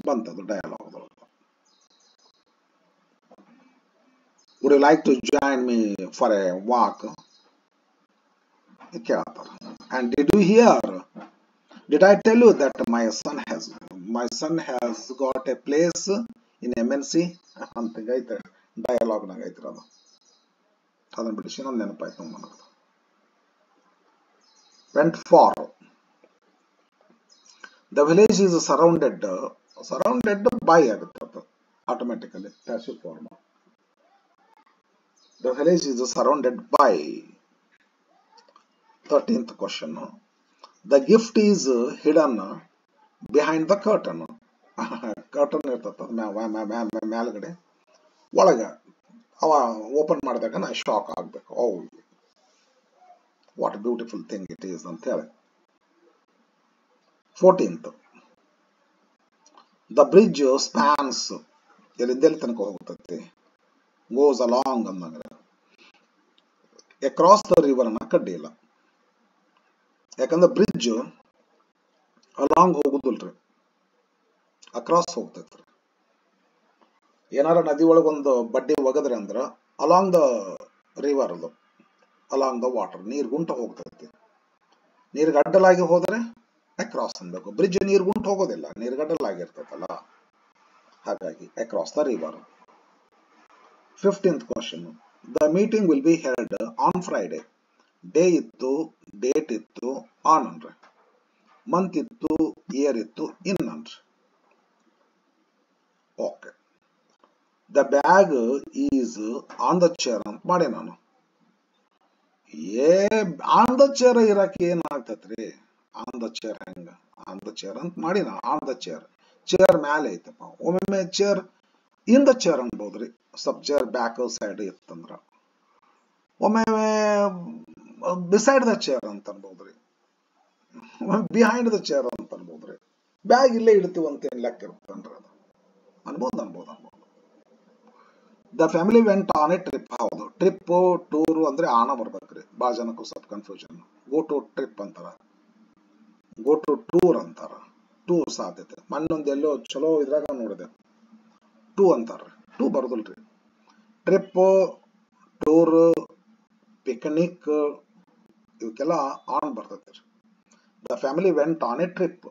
ಬಂತದು. Dialogue would you like to join me for a walk ಕೇಳತ್ತಾರ. And did you hear, did I tell you that my son has got a place in MNC ಅಂತ ಐತೆ. ಡಯಲಾಗ್ನಾಗ ಐತ್ರಿ ಅದು. ಅದನ್ನ ಬಿಡಿಸಿ ನಾನು ನೆನಪಾಯ್ತು ನನಗೆ. Went for. The village is surrounded by ಆಗುತ್ತೆ automatically, passive form. The village is surrounded by. 13th question. The gift is hidden behind the curtain. Curtain ಇರ್ತದ ಮ್ಯಾಲ್ಗಡೆ, ಒಳಗ ಅವ ಓಪನ್ ಮಾಡಿದಾಗ ನಾ ಶಾಕ್ ಆಗ್ಬೇಕು. Oh what beautiful thing it is ಅಂತ ಹೇಳಿ. 14th. The bridge spans. ಎಲ್ಲಿ ತನಕ ಹೋಗುತ್ತದೆ, ಗೋಸ್ ಅಲಾಂಗ್ ಅಂದಂಗ. ಅಕ್ರಾಸ್ ದ ರಿವರ್ ಅನ್ನ ಕಡ್ಡಿಲ್ಲ, ಯಾಕಂದ್ರೆ ಬ್ರಿಡ್ಜ್ ಅಲಾಂಗ್ ಹೋಗುದಿಲ್ರಿ, ಅಕ್ರಾಸ್ ಹೋಗ್ತೈತ್ರಿ. ಏನಾರ ನದಿ ಒಳಗೊಂದು ಬಡ್ಡಿ ಒಗದ್ರಿ ಅಂದ್ರ ಅಲಾಂಗ್ ದ ರಿವರ್, ಅದು ಅಲಾಂಗ್ ದ ವಾಟರ್, ನೀರ್ ಗುಂಟ ಹೋಗ್ತೈತಿ. ನೀರ್ಗೆ ಅಡ್ಡಲಾಗಿ ಹೋದ್ರೆ ಅಕ್ರಾಸ್ ಅನ್ಬೇಕು. ಬ್ರಿಡ್ಜ್ ನೀರ್ ಗುಂಟ ಹೋಗೋದಿಲ್ಲ, ನೀರ್ಗಡ್ಡಲಾಗಿರ್ತೈತಲ್ಲ, ಹಾಗಾಗಿ across the river. 15th question. The meeting will be held on Friday. Day ಇತ್ತು, ಡೇಟ್ ಇತ್ತು, ಆನ್ ಅನ್ರಿ. ಮಂತ್ ಇತ್ತು, ಇಯರ್ ಇತ್ತು, ಇನ್ ಅನ್ರಿ. Okay. The bag is on the chair ಅಂತ ಮಾಡಿ ನಾನು. ಆನ್ ದ ಚೇರ್ ಇರಕ್ಕೆ ಏನಾಗ್ತೈತ್ರಿ, ಆನ್ ದ ಚೇರ್ ಹೆಂಗ, ಆನ್ ದ ಚೇರ್ ಅಂತ ಮಾಡಿ ನಾ. ಆನ್ ದ ಚೇರ್ ಮ್ಯಾಲೆ ಐತಪ್ಪ. ಒಮ್ಮೊಮ್ಮೆ ಚೇರ್ ಇನ್ ದ ಚೇರ್ ಅನ್ಬೋದ್ರಿ, ಸಬ್ ಚೇರ್ ಬ್ಯಾಕ್ ಸೈಡ್ ಇತ್ತಂದ್ರ. ಒಮ್ಮೊಮ್ಮೆ ಬಿಸೈಡ್ ದ ಚೇರ್ ಅಂತ ಅನ್ಬೋದ್ರಿ, ಬಿಹೈಂಡ್ ದ ಚೇರ್ ಅಂತ ಅನ್ಬೋದ್ರಿ. ಬ್ಯಾಗ್ ಇಲ್ಲೇ ಇಡ್ತೀವಿ ಅಂತ ಏನ್ ಲೆಕ್ಕ ಇರ್ತನ್ರಿ, ಅದು ಅನ್ಬೋದು. The family went on a trip. ಹೌದು, ಟ್ರಿಪ್ ಟೂರ್ ಅಂದ್ರೆ ಆನ ಬರ್ಬೇಕ್ರಿ. ಭಾಳ ಜನಕ್ಕೂ ಸ್ವಲ್ಪ ಕನ್ಫ್ಯೂಷನ್. ಗೋ ಟು ಟ್ರಿಪ್ ಅಂತಾರ, ಗೋ ಟು ಟೂರ್ ಅಂತಾರ. ಟೂರ್ ಸಾಧ್ಯತೆ. ಮೊನ್ನೊಂದು ಎಲ್ಲೋ ಚಲೋ ಇದ್ರಾಗ ನೋಡಿದೆ, ಟೂ ಅಂತಾರ. ಟೂ ಬರೋದಿಲ್ರಿ. ಟ್ರಿಪ್, ಟೂರ್, ಪಿಕ್ನಿಕ್ ಇವಕ್ಕೆಲ್ಲ ಆನ್ ಬರ್ತೈತಿ. The family went on a trip,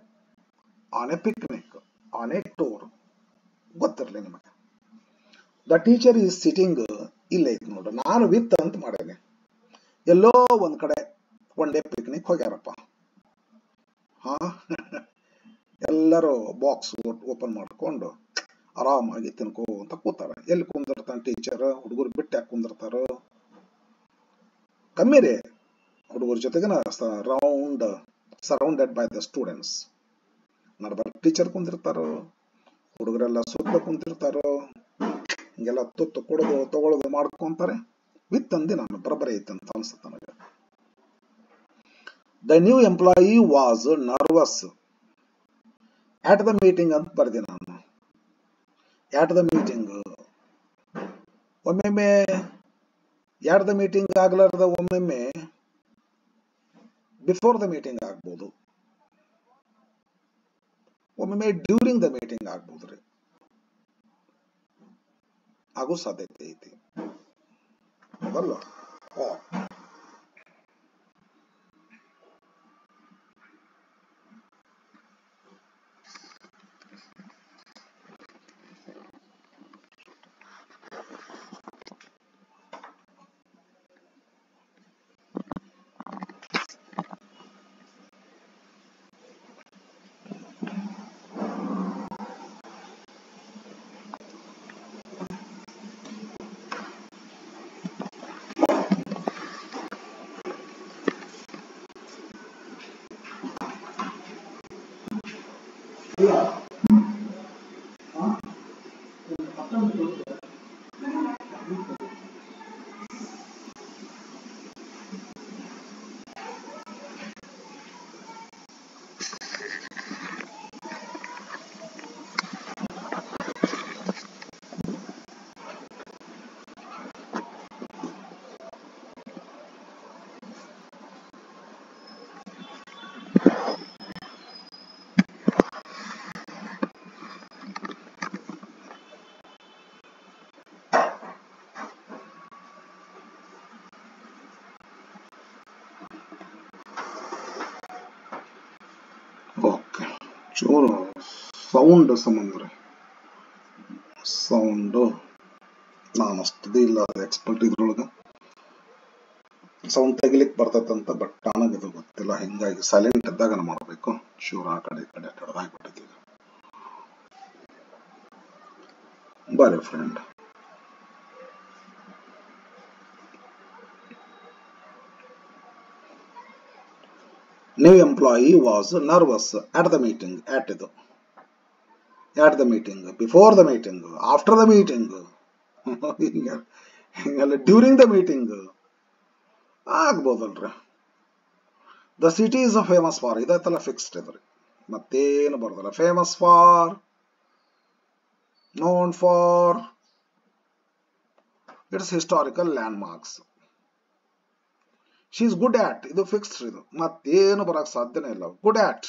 on a picnic, on a tour ಗೊತ್ತಿರಲಿ ನಿಮಗೆ. The teacher is sitting. ಇಲ್ಲ ಐತಿ ನೋಡ್ರಿ, ನಾನು ವಿತ್ ಅಂತ ಮಾಡೇನೆ. ಎಲ್ಲೋ ಒಂದ್ ಕಡೆ ಒನ್ ಡೇ ಪಿಕ್ನಿಕ್ ಹೋಗ್ಯಾರಪ್ಪ. ಹಾ ಎಲ್ಲರೂ ಬಾಕ್ಸ್ ಓಪನ್ ಮಾಡ್ಕೊಂಡು ಆರಾಮಾಗಿ ತಿನ್ಕೋ ಅಂತ ಕೂತಾರ. ಎಲ್ಲಿ ಕುಂದಿರ್ತಾನ ಟೀಚರ್, ಹುಡುಗರು ಬಿಟ್ಟು ಯಾಕೆ ಕುಂದಿರ್ತಾರ? ಕಮ್ಮಿ ರೀ, ಹುಡುಗರ ಜೊತೆಗೆ ಸರೌಂಡೆಡ್ ಬೈ ದ ಸ್ಟೂಡೆಂಟ್ಸ್. ನಡ್ಬರ್ಕ್ ಟೀಚರ್ ಕುಂತಿರ್ತಾರೋ, ಹುಡುಗರೆಲ್ಲ ಸುತ್ತ ಕುಂತಿರ್ತಾರೋ, ಹಿಂಗೆಲ್ಲ ತುತ್ತು ಕೊಡೋದು ತಗೊಳ್ಳೋದು ಮಾಡ್ಕೊಂತಾರೆ. ವಿತ್ ಅಂದಿ ನಾನು ಬರಬರಿ ಐತೆ ಅಂತ ಅನ್ಸುತ್ತೆ ನನಗೆ. The new employee was nervous at the meeting ಅಂತ ಬರ್ದೆ ನಾನು. ಆಟ್ ದ ಮೀಟಿಂಗ್ ಒಮ್ಮೊಮ್ಮೆ ಆಟ್ ದ ಮೀಟಿಂಗ್ ಆಗ್ಲಾರ್ದ ಒಮ್ಮೊಮ್ಮೆ ಬಿಫೋರ್ ದ ಮೀಟಿಂಗ್ ಆಗ್ಬೋದು, ಒಮ್ಮೊಮ್ಮೆ ಡ್ಯೂರಿಂಗ್ ದ ಮೀಟಿಂಗ್ ಆಗ್ಬೋದ್ರಿ, ಆಗೋ ಸಾಧ್ಯತೆ ಐತಿ ಅಲ್ಲ. ಓಕೆ, ಚೂರು ಸೌಂಡ್ ಸಂಬಂಧ ಸೌಂಡು ನಾನು ಅಷ್ಟದೇ ಇಲ್ಲ ಎಕ್ಸ್ಪರ್ಟ್ ಇದ್ರೊಳಗೆ. ಸೌಂಡ್ ತೆಗಿಲಿಕ್ಕೆ ಬರ್ತದಂತ, ಬಟ್ ನನಗದು ಗೊತ್ತಿಲ್ಲ, ಹಿಂಗಾಗಿ ಸೈಲೆಂಟ್ ಇದ್ದಾಗ ಮಾಡಬೇಕು. ಚೂರು ಆ ಕಡೆ ಈ ಕಡೆ ಆಗ್ಬಿಟ್ಟಿದ್ದೀಗ. ಬಾರಿ friend, new employee was nervous at the meeting. At ಇದು at the meeting, before the meeting, after the meeting, during the meeting ಆಗ್ಬೋದಲ್ರಿ. The city is famous for, ಇದೈತಲ್ಲ ಫಿಕ್ಸ್ಡ್ ಇದ್ರಿ, ಮತ್ತೇನು ಬರೋದಲ್ಲ. Famous for, known for its historical landmarks. She is good at, ಇದು fixed, ಇದು ಮತ್ತೇನು ಬರಕ್ ಸಾಧ್ಯನೇ ಇಲ್ಲ. Good at,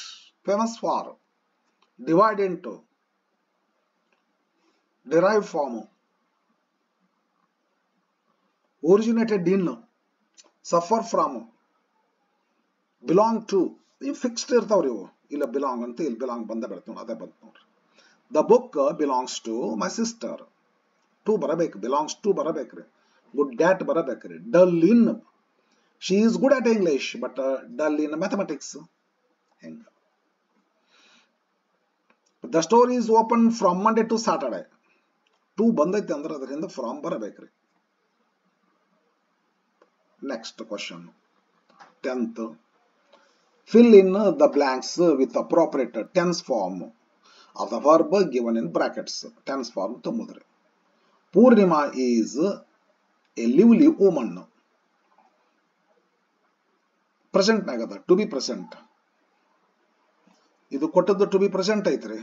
famous for, divide into, derive from, originated in, suffer from, belong to. ಈ ಫಿಕ್ಸ್ಡ್ ಇರ್ತಾವ್ರಿ ಇವು. ಇಲ್ಲ ಬಿಲಾಂಗ್ ಅಂತ, ಇಲ್ಲಿ ಬಿಲಾಂಗ್ ಬಂದ ಬರ್ತದೆ, ಅದೇ ಬಂತು ನೋಡ್ರಿ. The book belongs to my sister. To ಬರಬೇಕು, ಬಿಲಾಂಗ್ಸ್ ಟು ಬರಬೇಕ್ರಿ, ಗುಡ್ ಆಟ್ ಬರಬೇಕ್ರಿ. Dull in, she is good at English but dull in mathematics. ಹೆಂಗ the store is open from Monday to Saturday. To ಬಂದೈತೆ ಅಂದ್ರೆ ಅದರಿಂದ from ಬರಬೇಕ್ರಿ. Next question 10th. Fill in the blanks with appropriate tense form of the verb given in brackets. Tense form ತುಂಬುದ್ರಿ. Purnima is a lively woman. Present ನಾಗದ, to be present. ಇದು ಕೊಟ್ಟದ್ದು to be present ಐತ್ರಿ,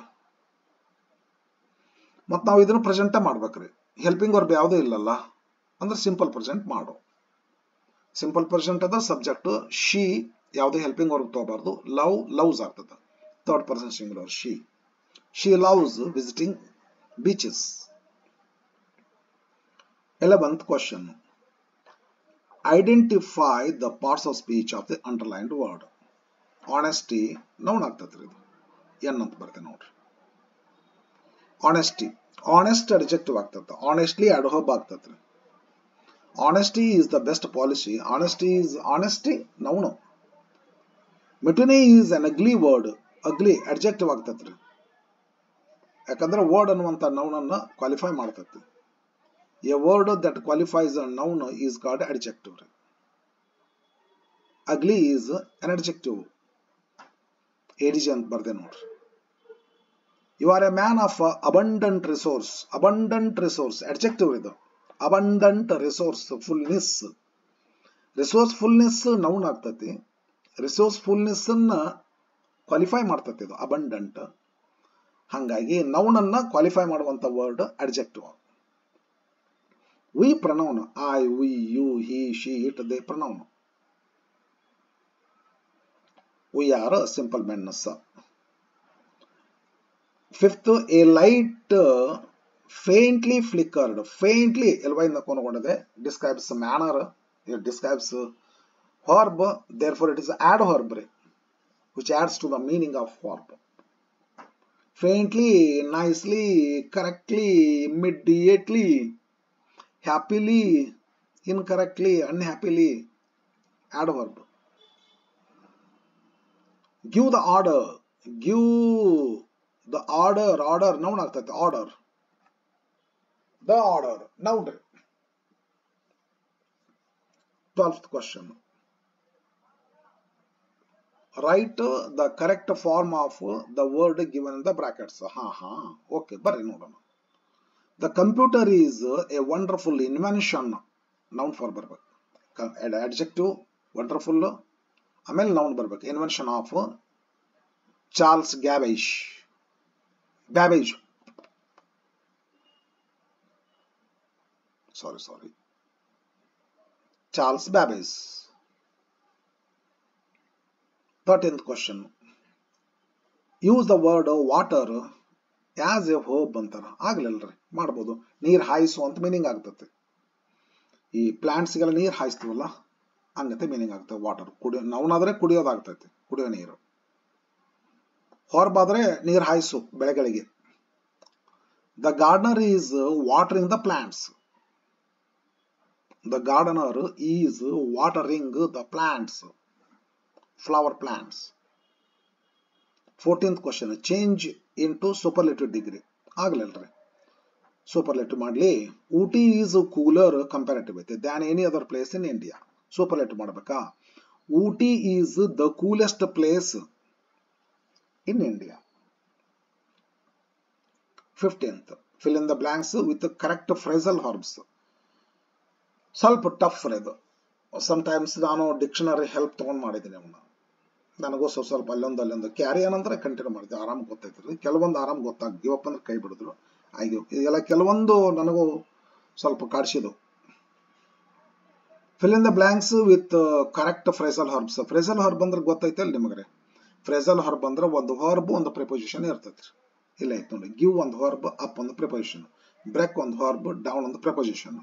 ಮತ್ ನಾವು ಇದನ್ನು present ಮಾಡ್ಬೇಕ್ರಿ. Helping verb ಯಾವುದೂ ಇಲ್ಲಲ್ಲ ಅಂದ್ರೆ ಸಿಂಪಲ್ ಪ್ರೆಸೆಂಟ್ ಮಾಡು. ಸಿಂಪಲ್ ಪ್ರೆಸೆಂಟ್ ಅದ, ಸಬ್ಜೆಕ್ಟ್ ಶಿ, ಯಾವುದೇ ಹೆಲ್ಪಿಂಗ್ ವರ್ಬ್ ತಗೋಬಾರ್ದು. ಲವ್, ಲವ್ಸ್ ಆಗ್ತದ, third person singular she. She loves visiting beaches. 11th question. Identify the parts of speech of the underlined word. Honesty noun ಆಗ್ತದ್ರಿ, ಇದು N ಅಂತ ಬರ್ತೇನೆ ನೋಡ್ರಿ. Honesty, honest adjective ಆಗ್ತದ. Honestly adverb ಆಗ್ತದ್ರಿ. Honesty is the best policy. Honesty noun. Mutiny is an ugly word. Ugly adjective ಆಗ್ತದ್ರಿ, ಯಾಕಂದ್ರೆ word ಅನ್ನುವಂತ ನೌನ್ ಅನ್ನ ಕ್ವಾಲಿಫೈ ಮಾಡ್ತೈತಿ. A word that qualifies a noun is called adjective. Ugly is an adjective. ADJ ಅಂತ ಬರ್ದೆ ನೋಡ್ರಿ. You are a man of abundant resource. Abundant resource adjective ಇದು. Abundant resource fullness. Resourcefulness noun ಆಗ್ತತಿ. Resourcefulness ಅನ್ನ qualify ಮಾಡ್ತತಿ ಇದು abundant. ಹಾಗಾಗಿ noun ಅನ್ನ ಕ್ವಾಲಿಫೈ ಮಾಡುವಂತ word adjective. We pronoun. I, we, you, he, she, it, they pronoun. We are simple menace. Fifth, a light faintly flickered. Faintly ಎಲ್ವೈಂದ ಕೊನೆಗೊಂಡಿದೆ. Describes manner. It describes verb. Therefore it is adverb which adds to the meaning of verb. Faintly, nicely, correctly, immediately, happily, incorrectly, unhappily. Adverb. Give the order. Give the order. Order noun ಆಗ್ತೈತೆ. Order. The order. Noun. 12th question. Write the correct form of the word given in the brackets. Okay, ಬರ್ರಿ ನೋಡೋಣ. The computer is a wonderful invention. Noun for ಬರ್ಬೇಕು. Adjective wonderful. ಆಮೇಲೆ noun ಬರ್ಬೇಕು. Invention of Charles Babbage. Babbage. Sorry. Charles Babbage. 13th question. Use the word water as a verb ಅಂತಾರ. ಆಗ್ಲಿಲ್ರಿ, ಮಾಡ್ಬೋದು. ನೀರು ಹಾಯಿಸು ಅಂತ meaning ಆಗ್ತದೆ. ಈ ಪ್ಲಾಂಟ್ಸ್ಗೆಲ್ಲ ನೀರು ಹಾಯಿಸ್ತೀವಲ್ಲ, ಹಂಗತೆ ಮೀನಿಂಗ್ ಆಗ್ತದೆ. ವಾಟರ್ ಕುಡಿಯೋ, ನೌನಾದ್ರೆ ಕುಡಿಯೋದಾಗ್ತೈತಿ, ಕುಡಿಯೋ ನೀರು. ಹೊರಬಾದ್ರೆ ನೀರು ಹಾಯಿಸು ಬೆಳೆಗಳಿಗೆ. The gardener is watering the plants. The gardener is watering the plants. Flower plants. 14th question. Change into superlative degree. ಆಗ್ಲಿಲ್ರಿ, superlative ಮಾಡಲಿ. Ooty is cooler comparatively than any other place in India. Superlative ಮಾಡಬೇಕಾ? Ooty is the coolest place in India. 15th. Fill in the blanks with the correct phrasal verbs. ಸ್ವಲ್ಪ tough ಇದು. Sometimes ನಾನು dictionary help ತೊಗೊಂಡು ಮಾಡಿದ್ದೀನಿ. ಅವನ್ನ ನನಗೂ ಸ್ವಲ್ಪ ಅಲ್ಲೊಂದು ಕ್ಯಾರಿ ಏನಂದ್ರೆ ಕಂಟಿನ್ಯೂ ಮಾಡಿದ್ದೆ. ಆರಾಮ್ ಗೊತ್ತೈತ್ರಿ. ಕೆಲವೊಂದು ಆರಾಮ್ ಗೊತ್ತಾಗ ಗಿವ್ ಅಪ್ ಅಂದ್ರೆ ಕೈ ಬಿಡಿದ್ರು ಆಗಿ. ಇದೆಲ್ಲ ಕೆಲವೊಂದು ನನಗೂ ಸ್ವಲ್ಪ ಕಾಡಿಸಿದು. Fill in the blanks with correct phrasal verbs. Phrasal verb ಅಂದ್ರೆ ಗೊತ್ತೈತೆ ಅಲ್ಲಿ ನಿಮಗ್ರೆ. ಫ್ರೇಸಲ್ ಹರ್ಬ್ ಅಂದ್ರೆ ಒಂದು ವರ್ಬ್ ಒಂದು ಪ್ರಿಪೋಸಿಷನ್ ಇರ್ತೈತ್ರಿ. ಇಲ್ಲ ಐತೆ ನೋಡಿ. ಗಿವ್ ಒಂದು ವರ್ಬ್, ಅಪ್ ಒಂದು ಪ್ರಿಪೋಸಿಷನ್. ಬ್ರೇಕ್ ಒಂದು ವರ್ಬ್, ಡೌನ್ ಒಂದು ಪ್ರಿಪೋಸಿಷನ್.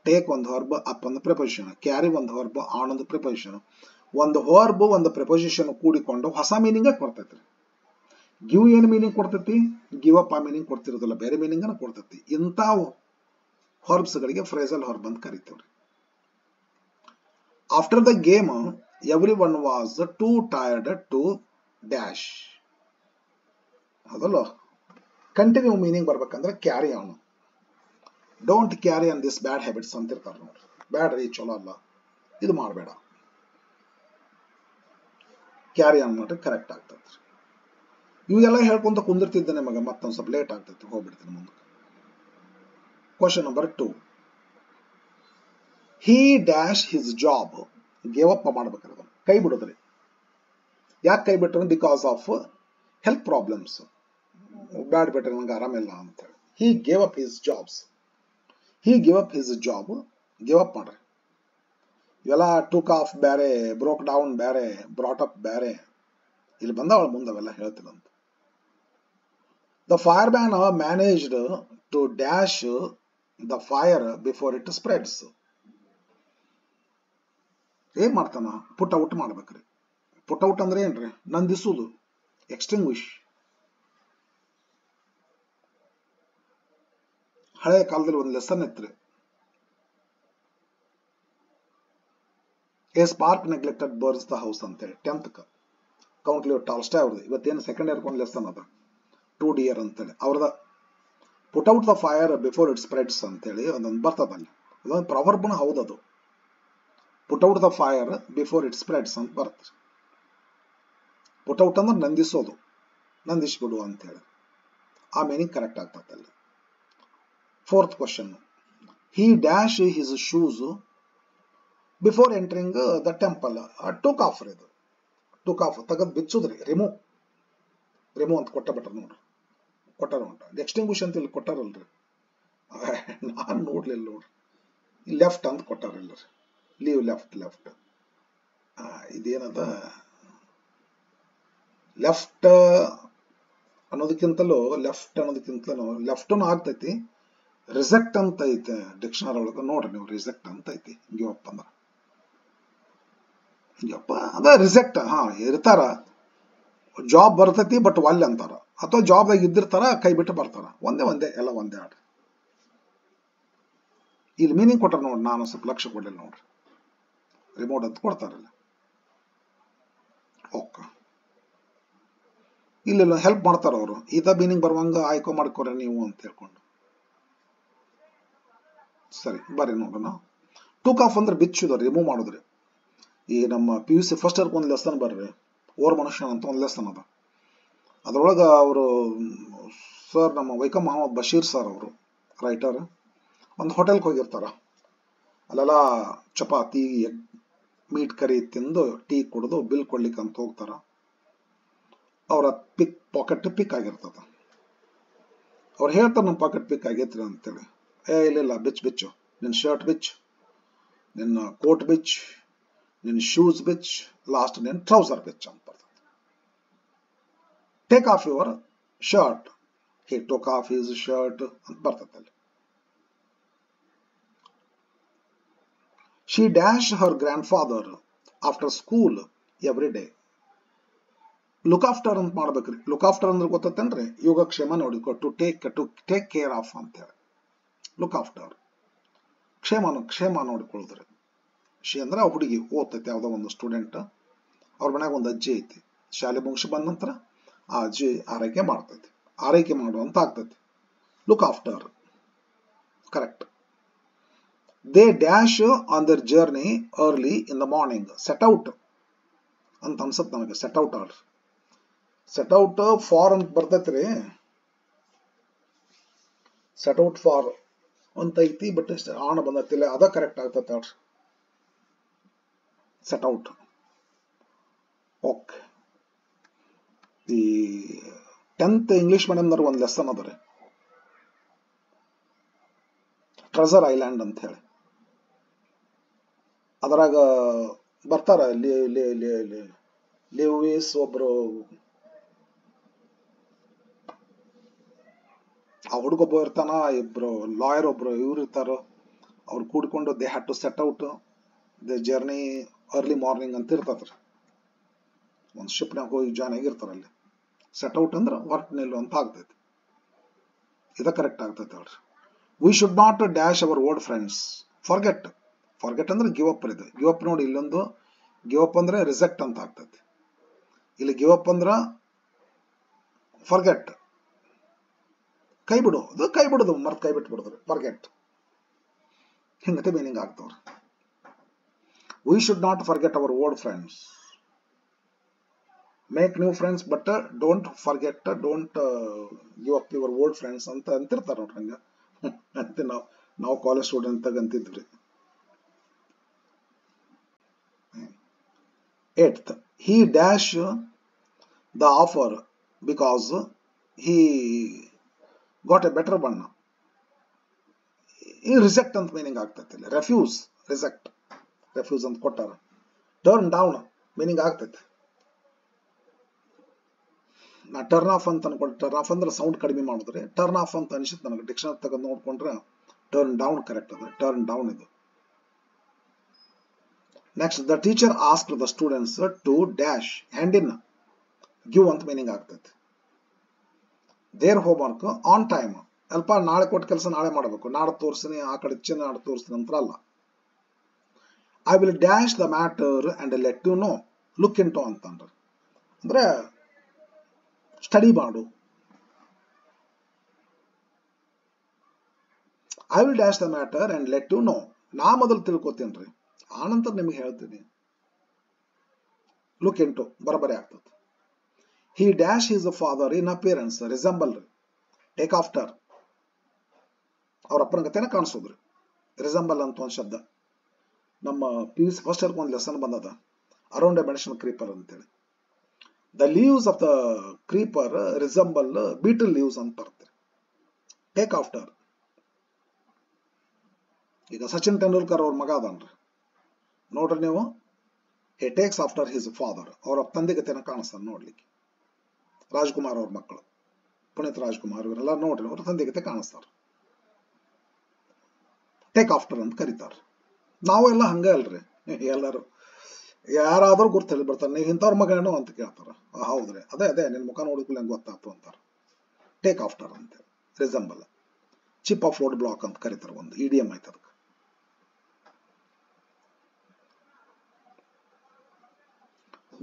ಟೇಕ್ ಒಂದು ವರ್ಬ್, ಅಪ್ ಒಂದು ಪ್ರಿಪೋಸಿಷನ್. ಕ್ಯಾರಿ ಒಂದು ವರ್ಬ್, ಆನ್ ಒಂದು ಪ್ರಿಪೋಸಿಷನ್. ಒಂದು ವರ್ಬ್ ಒಂದು ಪ್ರಿಪೋಸಿಷನ್ ಕೂಡಿಕೊಂಡು ಹೊಸ ಮೀನಿಂಗ್ ಕೊಡ್ತೈತ್ರಿ. ಗಿವ್ ಏನ್ ಮೀನಿಂಗ್ ಕೊಡ್ತೈತಿ? ಗಿವ್ ಅಪ್ ಆ ಮೀನಿಂಗ್ ಕೊಡ್ತಿರೋದಿಲ್ಲ, ಬೇರೆ ಮೀನಿಂಗ್ ಅನ್ನ ಕೊಡ್ತೈತಿ. ಇಂಥ ವರ್ಬ್ಸ್ ಗಳಿಗೆ ಫ್ರೇಸಲ್ ವರ್ಬ್ ಅಂತ ಕರಿತೀವ್ರಿ. After the game every one was too tired to dash. ಅದಲ್ಲ, ಕಂಟಿನ್ಯೂ ಮೀನಿಂಗ್ ಬರ್ಬೇಕಂದ್ರೆ carry on. Don't carry on this bad habits ಅಂತಿರ್ತಾರೆ ನೋಡ್ರಿ. ಬ್ಯಾಡ್ ರೀ, ಚಲೋ ಅಲ್ಲ, ಇದು ಮಾಡಬೇಡ. ಕ್ಯಾರಿ ಆನ್ ಮಾಡ್ರಿ, ಕರೆಕ್ಟ್ ಆಗ್ತದೆ. ಇವೆಲ್ಲ ಹೇಳ್ಕೊಂತ ಕುಂದಿರ್ತಿದ್ದೆ ನಿಮಗೆ. ಮತ್ತೊಂದು ಸ್ವಲ್ಪ ಲೇಟ್ ಆಗ್ತೈತಿ, ಹೋಗ್ಬಿಡ್ತೀನಿ ಮುಂದಕ್ಕೆ. Question number 2. He dash his job. Gave up ಮಾಡ್ಬೇಕಾದ್ರೆ ಕೈ ಬಿಡೋದ್ರಿ. ಯಾಕೆ ಕೈ ಬಿಟ್ರೆ? Because of health problems. Bad ಬಿಟ್ರೆ ನಂಗೆ ಆರಾಮಿಲ್ಲ ಅಂತೇಳಿ. He gave up his jobs. He gave up his job. Gave up ಮಾಡ್ರಿ. ಇವೆಲ್ಲ ಟೂಕ್ ಆಫ್ ಬೇರೆ, ಬ್ರೋಕ್ ಡೌನ್ ಬೇರೆ, ಬ್ರಾಟ್ ಅಪ್ ಬೇರೆ. ಇಲ್ಲಿ ಬಂದವಳ ಮುಂದವೆಲ್ಲ ಹೇಳ್ತೀನಂತ. The fireman managed to dash the fire before it spreads. ಏನ್ ಮಾಡ್ತಾನ? ಪುಟ್ ಔಟ್ ಮಾಡ್ಬೇಕ್ರಿ. ಪುಟ್ ಔಟ್ ಅಂದ್ರೆ ಏನ್ರಿ? ನಂದಿಸುದು, ಎಕ್ಸ್ಟಿಂಗ್ವಿಶ್. ಹಳೆಯ ಕಾಲದಲ್ಲಿ ಒಂದು ಲೆಸನ್ ಇತ್ರಿ. A spark neglected burns the house ಅಂತೇಳಿ 10th ಕೌಂಟ್ಲಿ ಟಾಲ್ಸ್ಟಾಯ್ ಅವ್ರದ್ದು. ಇವತ್ತೇನು ಸೆಕೆಂಡ್ ಇಯರ್ ಒಂದು ಲೆಸನ್ ಅದ, 2 ಡಿಯರ್ ಅಂತೇಳಿ ಅವ್ರದ. Put out the fire before it spreads ಅಂತೇಳಿ ಒಂದೊಂದು ಬರ್ತದಲ್ಲಿ. ಅದೊಂದು ಪ್ರವರ್ಬನ ಹೌದದು. Put out the fire before it spreads ಅಂತ ಬರುತ್ತೆ. ಪುಟ್ ಔಟ್ ಅಂದ್ರೆ ನಂದಿಸೋದು, ನಂದಿಸ್ಬಿಡು ಅಂತೇಳಿ. ಆ ಮೀನಿಂಗ್ ಕರೆಕ್ಟ್ ಆಗ್ತದೆ ಅಲ್ಲಿ. Fourth question, he dash his shoes before entering the temple. took off ಇದು, took off ತೆಗೆದು ಬಿಚ್ಚುದ್ರಿ, ರಿಮೂವ್ ಅಂತ ಕೊಟ್ಟ ಬಿಟ್ರ ನೋಡ್ರಿ, ಕೊಟ್ಟಾರ ಉಂಟ. ಎಕ್ಸ್ಟಿಂಗ್ವಿಷ್ ಅಂತ ಇಲ್ಲಿ ಕೊಟ್ಟಾರಲ್ರಿ, ನಾನು ನೋಡ್ಲಿಲ್ಲ ನೋಡ್ರಿ, ಲೆಫ್ಟ್ ಅಂತ ಕೊಟ್ಟಾರಲ್ರಿ, ಲೀವ್ ಲೆಫ್ಟ್ ಇದೇನದ ಲೆಫ್ಟ್ ಅನ್ನೋದಕ್ಕಿಂತಲೂ ಲೆಫ್ಟ್ನು ಆಗ್ತೈತಿ, ರಿಸೆಕ್ಟ್ ಅಂತ ಐತೆ ಡಿಕ್ಷನರಿ ಒಳಗೆ ನೋಡ್ರಿ ನೀವು, ರಿಸೆಕ್ಟ್ ಅಂತ ಐತಿ. ಗಿವ್ ಅಪ್ ಅಂದ್ರ ಅದ ರಿಸೆಕ್ಟ್. ಇರ್ತಾರ, ಜಾಬ್ ಬರ್ತೈತಿ ಬಟ್ ಒಲ್ಲೆ ಅಂತಾರ, ಅಥವಾ ಜಾಬ್ದಾಗ ಇದ್ದಿರ್ತಾರ ಕೈ ಬಿಟ್ಟು ಬರ್ತಾರ, ಒಂದೇ ಎಲ್ಲ ಒಂದೇ ಆಡ್ರಿ. ಇಲ್ಲಿ ಮೀನಿಂಗ್ ಕೊಟ್ಟಾರ ನೋಡ್ರಿ, ನಾನು ಸ್ವಲ್ಪ ಲಕ್ಷ್ಯ ಕೊಡ್ಲಿಲ್ಲ ನೋಡ್ರಿ, ರಿಮೋಟ್ ಅಂತ ಕೊಡ್ತಾರಲ್ಲ. ಓಕೆ, ಇಲ್ಲೆಲ್ಲ ಹೆಲ್ಪ್ ಮಾಡ್ತಾರ ಅವರು, ಈತ ಮೀನಿಂಗ್ ಬರುವಂಗ ಆಯ್ಕೆ ಮಾಡ್ಕೊರ ನೀವು ಅಂತ ಹೇಳ್ಕೊಂಡು. ಸರಿ ಬರ್ರಿ ನೋಡೋಣ. ಟೂಕ್ ಆಫ್ ಅಂದ್ರೆ ಬಿಚ್ಚುದ, ರಿಮೂವ್ ಮಾಡುದ್ರಿ. ಈ ನಮ್ಮ PUC ಫಸ್ಟ್ ಇಯರ್ ಒಂದು ಲೆಸನ್ ಬರ್ರಿ, ಓರ್ ಮನುಷ್ಯ ಅಂತ ಒಂದು ಲೆಸನ್ ಅದ. ಅದ್ರೊಳಗ ಅವರು ಸರ್ ನಮ್ಮ ವೈಕಂ ಮೊಹಮ್ಮದ್ ಬಶೀರ್ ಸರ್ ಅವರು ರೈಟರ್ ಒಂದು ಹೋಟೆಲ್ಗೆ ಹೋಗಿರ್ತಾರ. ಅಲ್ಲೆಲ್ಲ ಚಪಾತಿ ಮೀಟ್ ಕರಿ ತಿಂದು ಟೀ ಕುಡಿದು ಬಿಲ್ ಕೊಡ್ಲಿಕ್ಕೆ ಅಂತ ಹೋಗ್ತಾರ. ಅವರ ಪಾಕೆಟ್ ಪಿಕ್ ಆಗಿರ್ತದ. ಅವ್ರು ಹೇಳ್ತಾರೆ ನಮ್ಮ ಪಾಕೆಟ್ ಪಿಕ್ ಆಗೈತ್ರಿ ಅಂತೇಳಿ. ಇಲ್ಲ ಬಿಚ್ಚು, ನಿನ್ನ ಶರ್ಟ್ ಬಿಚ್ಚು, ನಿನ್ನ ಕೋಟ್ ಬಿಚ್, ನಿನ್ನ ಶೂಸ್ ಬಿಚ್, ಲಾಸ್ಟ್ ನಿನ್ನ ಟ್ರೌಸರ್ ಬಿಚ್ ಅಂತ ಬರ್ತದೆ. Take off your shirt, he ಟೋಕ್ of his shirt ಅಂತ ಬರ್ತದೆ ಅಲ್ಲಿ. She dash Har grand father after school every day. Look after ಅಂತ ಮಾಡ್ಬೇಕ್ರಿ. ಲುಕ್ ಆಫ್ಟರ್ ಅಂದ್ರೆ ಗೊತ್ತೇನ್ರಿ, ಯೋಗಕ್ಷೇಮ ನೋಡಿಕೊ, ಟು ಟೇಕ್ ಕೇರ್ ಆಫ್ ಅಂತ ಹೇಳಿ. ಲುಕ್ ಆಫ್ಟರ್ ಕ್ಷೇಮ ನೋಡಿಕೊಳ್ಳುದ್ರಿ. ಶಿ ಅಂದ್ರೆ ಹುಡುಗಿ ಓದ್ತೈತಿ, ಯಾವುದೋ ಒಂದು ಸ್ಟೂಡೆಂಟ್, ಅವ್ರ ಮನ್ಯಾಗ ಒಂದು ಅಜ್ಜಿ ಐತಿ. ಶಾಲೆ ಮುಗಿಸಿ ಬಂದ ನಂತರ ಆ ಅಜ್ಜಿ ಆರೈಕೆ ಮಾಡ್ತೈತಿ, ಆರೈಕೆ ಮಾಡುವಂತ ಆಗ್ತೈತಿ. Look after correct. They dash on their journey early in the morning. Set out ಅಂತ ಅನ್ಸತ್ ನನಗೆ. ಸೆಟ್ ಔಟ್ ಆಡ್ರಿ, ಸೆಟ್ ಔಟ್ ಫಾರ್ ಅಂತ ಬರ್ತೈತ್ರಿ, ಸೆಟ್ ಔಟ್ ಫಾರ್ ಅಂತ ಐತಿ, ಬಟ್ ಆಣ ಬಂದತಿಲ್ಲ, ಅದ ಕರೆಕ್ಟ್ ಆಗ್ತೈತೆ ಆಡ್ರಿ, ಸೆಟ್ ಔಟ್. ಓಕೆ, ಈ 10th ಇಂಗ್ಲಿಷ್ ಮೀಡಿಯಂದವ್ರ ಒಂದು ಲೆಸನ್ ಅದ ರೀ, ಟ್ರೆಸರ್ ಐಲ್ಯಾಂಡ್ ಅಂತ ಹೇಳಿ. ಅದರಾಗ ಬರ್ತಾರ ಲಿವಿಸ್ ಒಬ್ರು, ಆ ಹುಡುಗೊಬ್ಬ ಇರ್ತಾನ, ಇಬ್ರು ಲಾಯರ್ ಒಬ್ರು ಇವ್ರು ಇರ್ತಾರ. ಅವ್ರು ಕೂಡ್ಕೊಂಡು they had to set out the journey early morning ಅಂತ ಇರ್ತದ್ರಿ. ಒಂದು ಶಿಪ್ನಾಗ ಹೋಗಿ ಜಾಯ್ನ್ ಆಗಿರ್ತಾರ. ಅಲ್ಲಿ ಸೆಟ್ ಔಟ್ ಅಂದ್ರೆ ವರ್ಕ್ ನಿಲ್ಲು ಅಂತ ಆಗ್ತೈತಿ. ಇದ ಕರೆಕ್ಟ್ ಆಗ್ತೈತೆ ಹೇಳ್ರಿ. We should not dash our old friends. Forget ಅಂದ್ರೆ ಗಿವ್ ಅಪ್ ಇದೆ. ಗಿವ್ ಅಪ್ ನೋಡಿ, ಇಲ್ಲೊಂದು ಗಿವ್ ಅಪ್ ಅಂದ್ರೆ ರಿಜೆಕ್ಟ್ ಅಂತ ಆಗ್ತೈತಿ. ಇಲ್ಲಿ ಗಿವ್ ಅಪ್ ಅಂದ್ರ ಫಾರ್ಗೆಟ್, ಕೈ ಬಿಡುದು, ಮರ್ತ್ ಕೈ ಬಿಟ್ಬಿಡುದ್ರಿ, ಫಾರ್ಗೆಟ್. ಹಿಂಗತೆ ಮೀನಿಂಗ್ ಆಗ್ತವ್ರಿ. We should not forget our old friends. Make new friends but don't forget, don't give up your old friends ಅಂತ ಅಂತಿರ್ತಾರ ನೋಡ್ರಿ. ಹಂಗ ಅಂತ ನಾವು ಕಾಲೇಜ್ ಸ್ಟೂಡೆಂಟ್ ಅಂತಿದ್ವಿ. 8th, he dash the offer because he got a better one. ಈ reject ಅಂತ meaning ಆಗ್ತೈತಿ. ರೆಫ್ಯೂಸ್ ಅಂತ ಕೊಟ್ಟಾರ. ಟರ್ನ್ ಡೌನ್ ಮೀನಿಂಗ್ ಆಗ್ತೈತಿ. ನಾ ಟರ್ನ್ ಆಫ್ ಅಂತ ಅನ್ಕೊಂಡೆ. ಟರ್ನ್ ಆಫ್ ಅಂದ್ರೆ ಸೌಂಡ್ ಕಡಿಮೆ ಮಾಡಿದ್ರೆ, ಟರ್ನ್ ಆಫ್ ಅಂತ ಅನಿಸುತ್ತೆ ನನಗೆ. ಡಿಕ್ಷನರಿ ತೆಗೆದು ನೋಡ್ಕೊಂಡ್ರೆ ಟರ್ನ್ ಡೌನ್ ಕರೆಕ್ಟ್ ಅದ. ಟರ್ನ್ ಡೌನ್ ಇದು. Next, the teacher ask the students to dash hand in. Give ಅಂತ ಮೀನಿಂಗ್ ಆಗ್ತೈತಿ. Their homework on time. ಅಲ್ಪ ನಾಳೆ ಕೊಟ್ಟ ಕೆಲಸ ನಾಳೆ ಮಾಡಬೇಕು, ನಾಳೆ ತೋರಿಸ್ತೀನಿ, ಆ ಕಡೆ ಚಿನ್ನ ನಾಳೆ ತೋರಿಸ್ತೀನಿ ಅಂತ ಅಲ್ಲ. I will dash the matter and let you know. Look into ಅಂತಂದ್ರೆ ಅಂದ್ರೆ ಸ್ಟಡಿ ಮಾಡು. I will dash the matter and let you know. ನಾ ಮೊದಲು ತಿಳ್ಕೊತೀನಿ, ಆನಂತರ ನಿಮಗೆ ಹೇಳ್ತೀನಿ. ಲುಕ್ ಇನ್ ಟು ಬರಬರಿ ಆಗ್ತದೆ. ಹಿ dash his father in appearance. Resemble. Take after ಅವ್ರ ಅಪ್ಪನ ಕಥೆನ ಕಾಣಿಸೋದ್ರಿ. ರಿಸಂಬಲ್ ಅಂತ ಒಂದು ಶಬ್ದ ನಮ್ಮ PUC ಫಸ್ಟ್ ಇಯರ್ ಒಂದು ಲೆಸನ್ ಬಂದದ, ಅರೌಂಡ್ ಎ ಮೆಡಿಸಿನ್ ಕ್ರೀಪರ್ ಅಂತೇಳಿ. The leaves of the creeper resemble betel leaves ಅಂತ ಬರುತ್ತೆ. Take after. ಈಗ ಸಚಿನ್ ತೆಂಡೂಲ್ಕರ್ ಅವ್ರ ಮಗ ಅದನ್ರಿ, ನೋಡ್ರಿ ನೀವು, he takes after his father. ಅವರ ತಂದೆ ಕಥೆನ ಕಾಣಿಸ್ತಾನೆ ನೋಡ್ಲಿಕ್ಕೆ. ರಾಜ್ಕುಮಾರ್ ಅವ್ರ ಮಕ್ಕಳು, ಪುನೀತ್ ರಾಜ್ಕುಮಾರ್ ಇವರೆಲ್ಲ ನೋಡ್ರಿ ಅವ್ರ ತಂದೆ ಕಥೆ ಕಾಣಿಸ್ತಾರೆ. ಟೇಕ್ ಆಫ್ಟರ್ ಅಂತ ಕರೀತಾರೆ. ನಾವೆಲ್ಲ ಹಂಗ ಅಲ್ರಿ, ಎಲ್ಲರೂ ಯಾರಾದ್ರೂ ಗುರ್ತು ಬರ್ತಾರೆ, ನೀವು ಇಂಥವ್ರ ಮಗನೋ ಅಂತ ಕೇಳ್ತಾರ. ಹೌದ್ರಿ, ಅದೇ ನಿನ್ ಮುಖ ನೋಡಿದ್ಮೇಲೆ ಹೆಂಗ್ ಗೊತ್ತಾಗ್ತು ಅಂತಾರ. ಟೇಕ್ ಆಫ್ಟರ್ ಅಂತ resemble. Chip off wood block ಅಂತ ಕರೀತಾರೆ, ಒಂದು ಇಡಿಯಂ ಆಯ್ತು ಅದಕ್ಕೆ.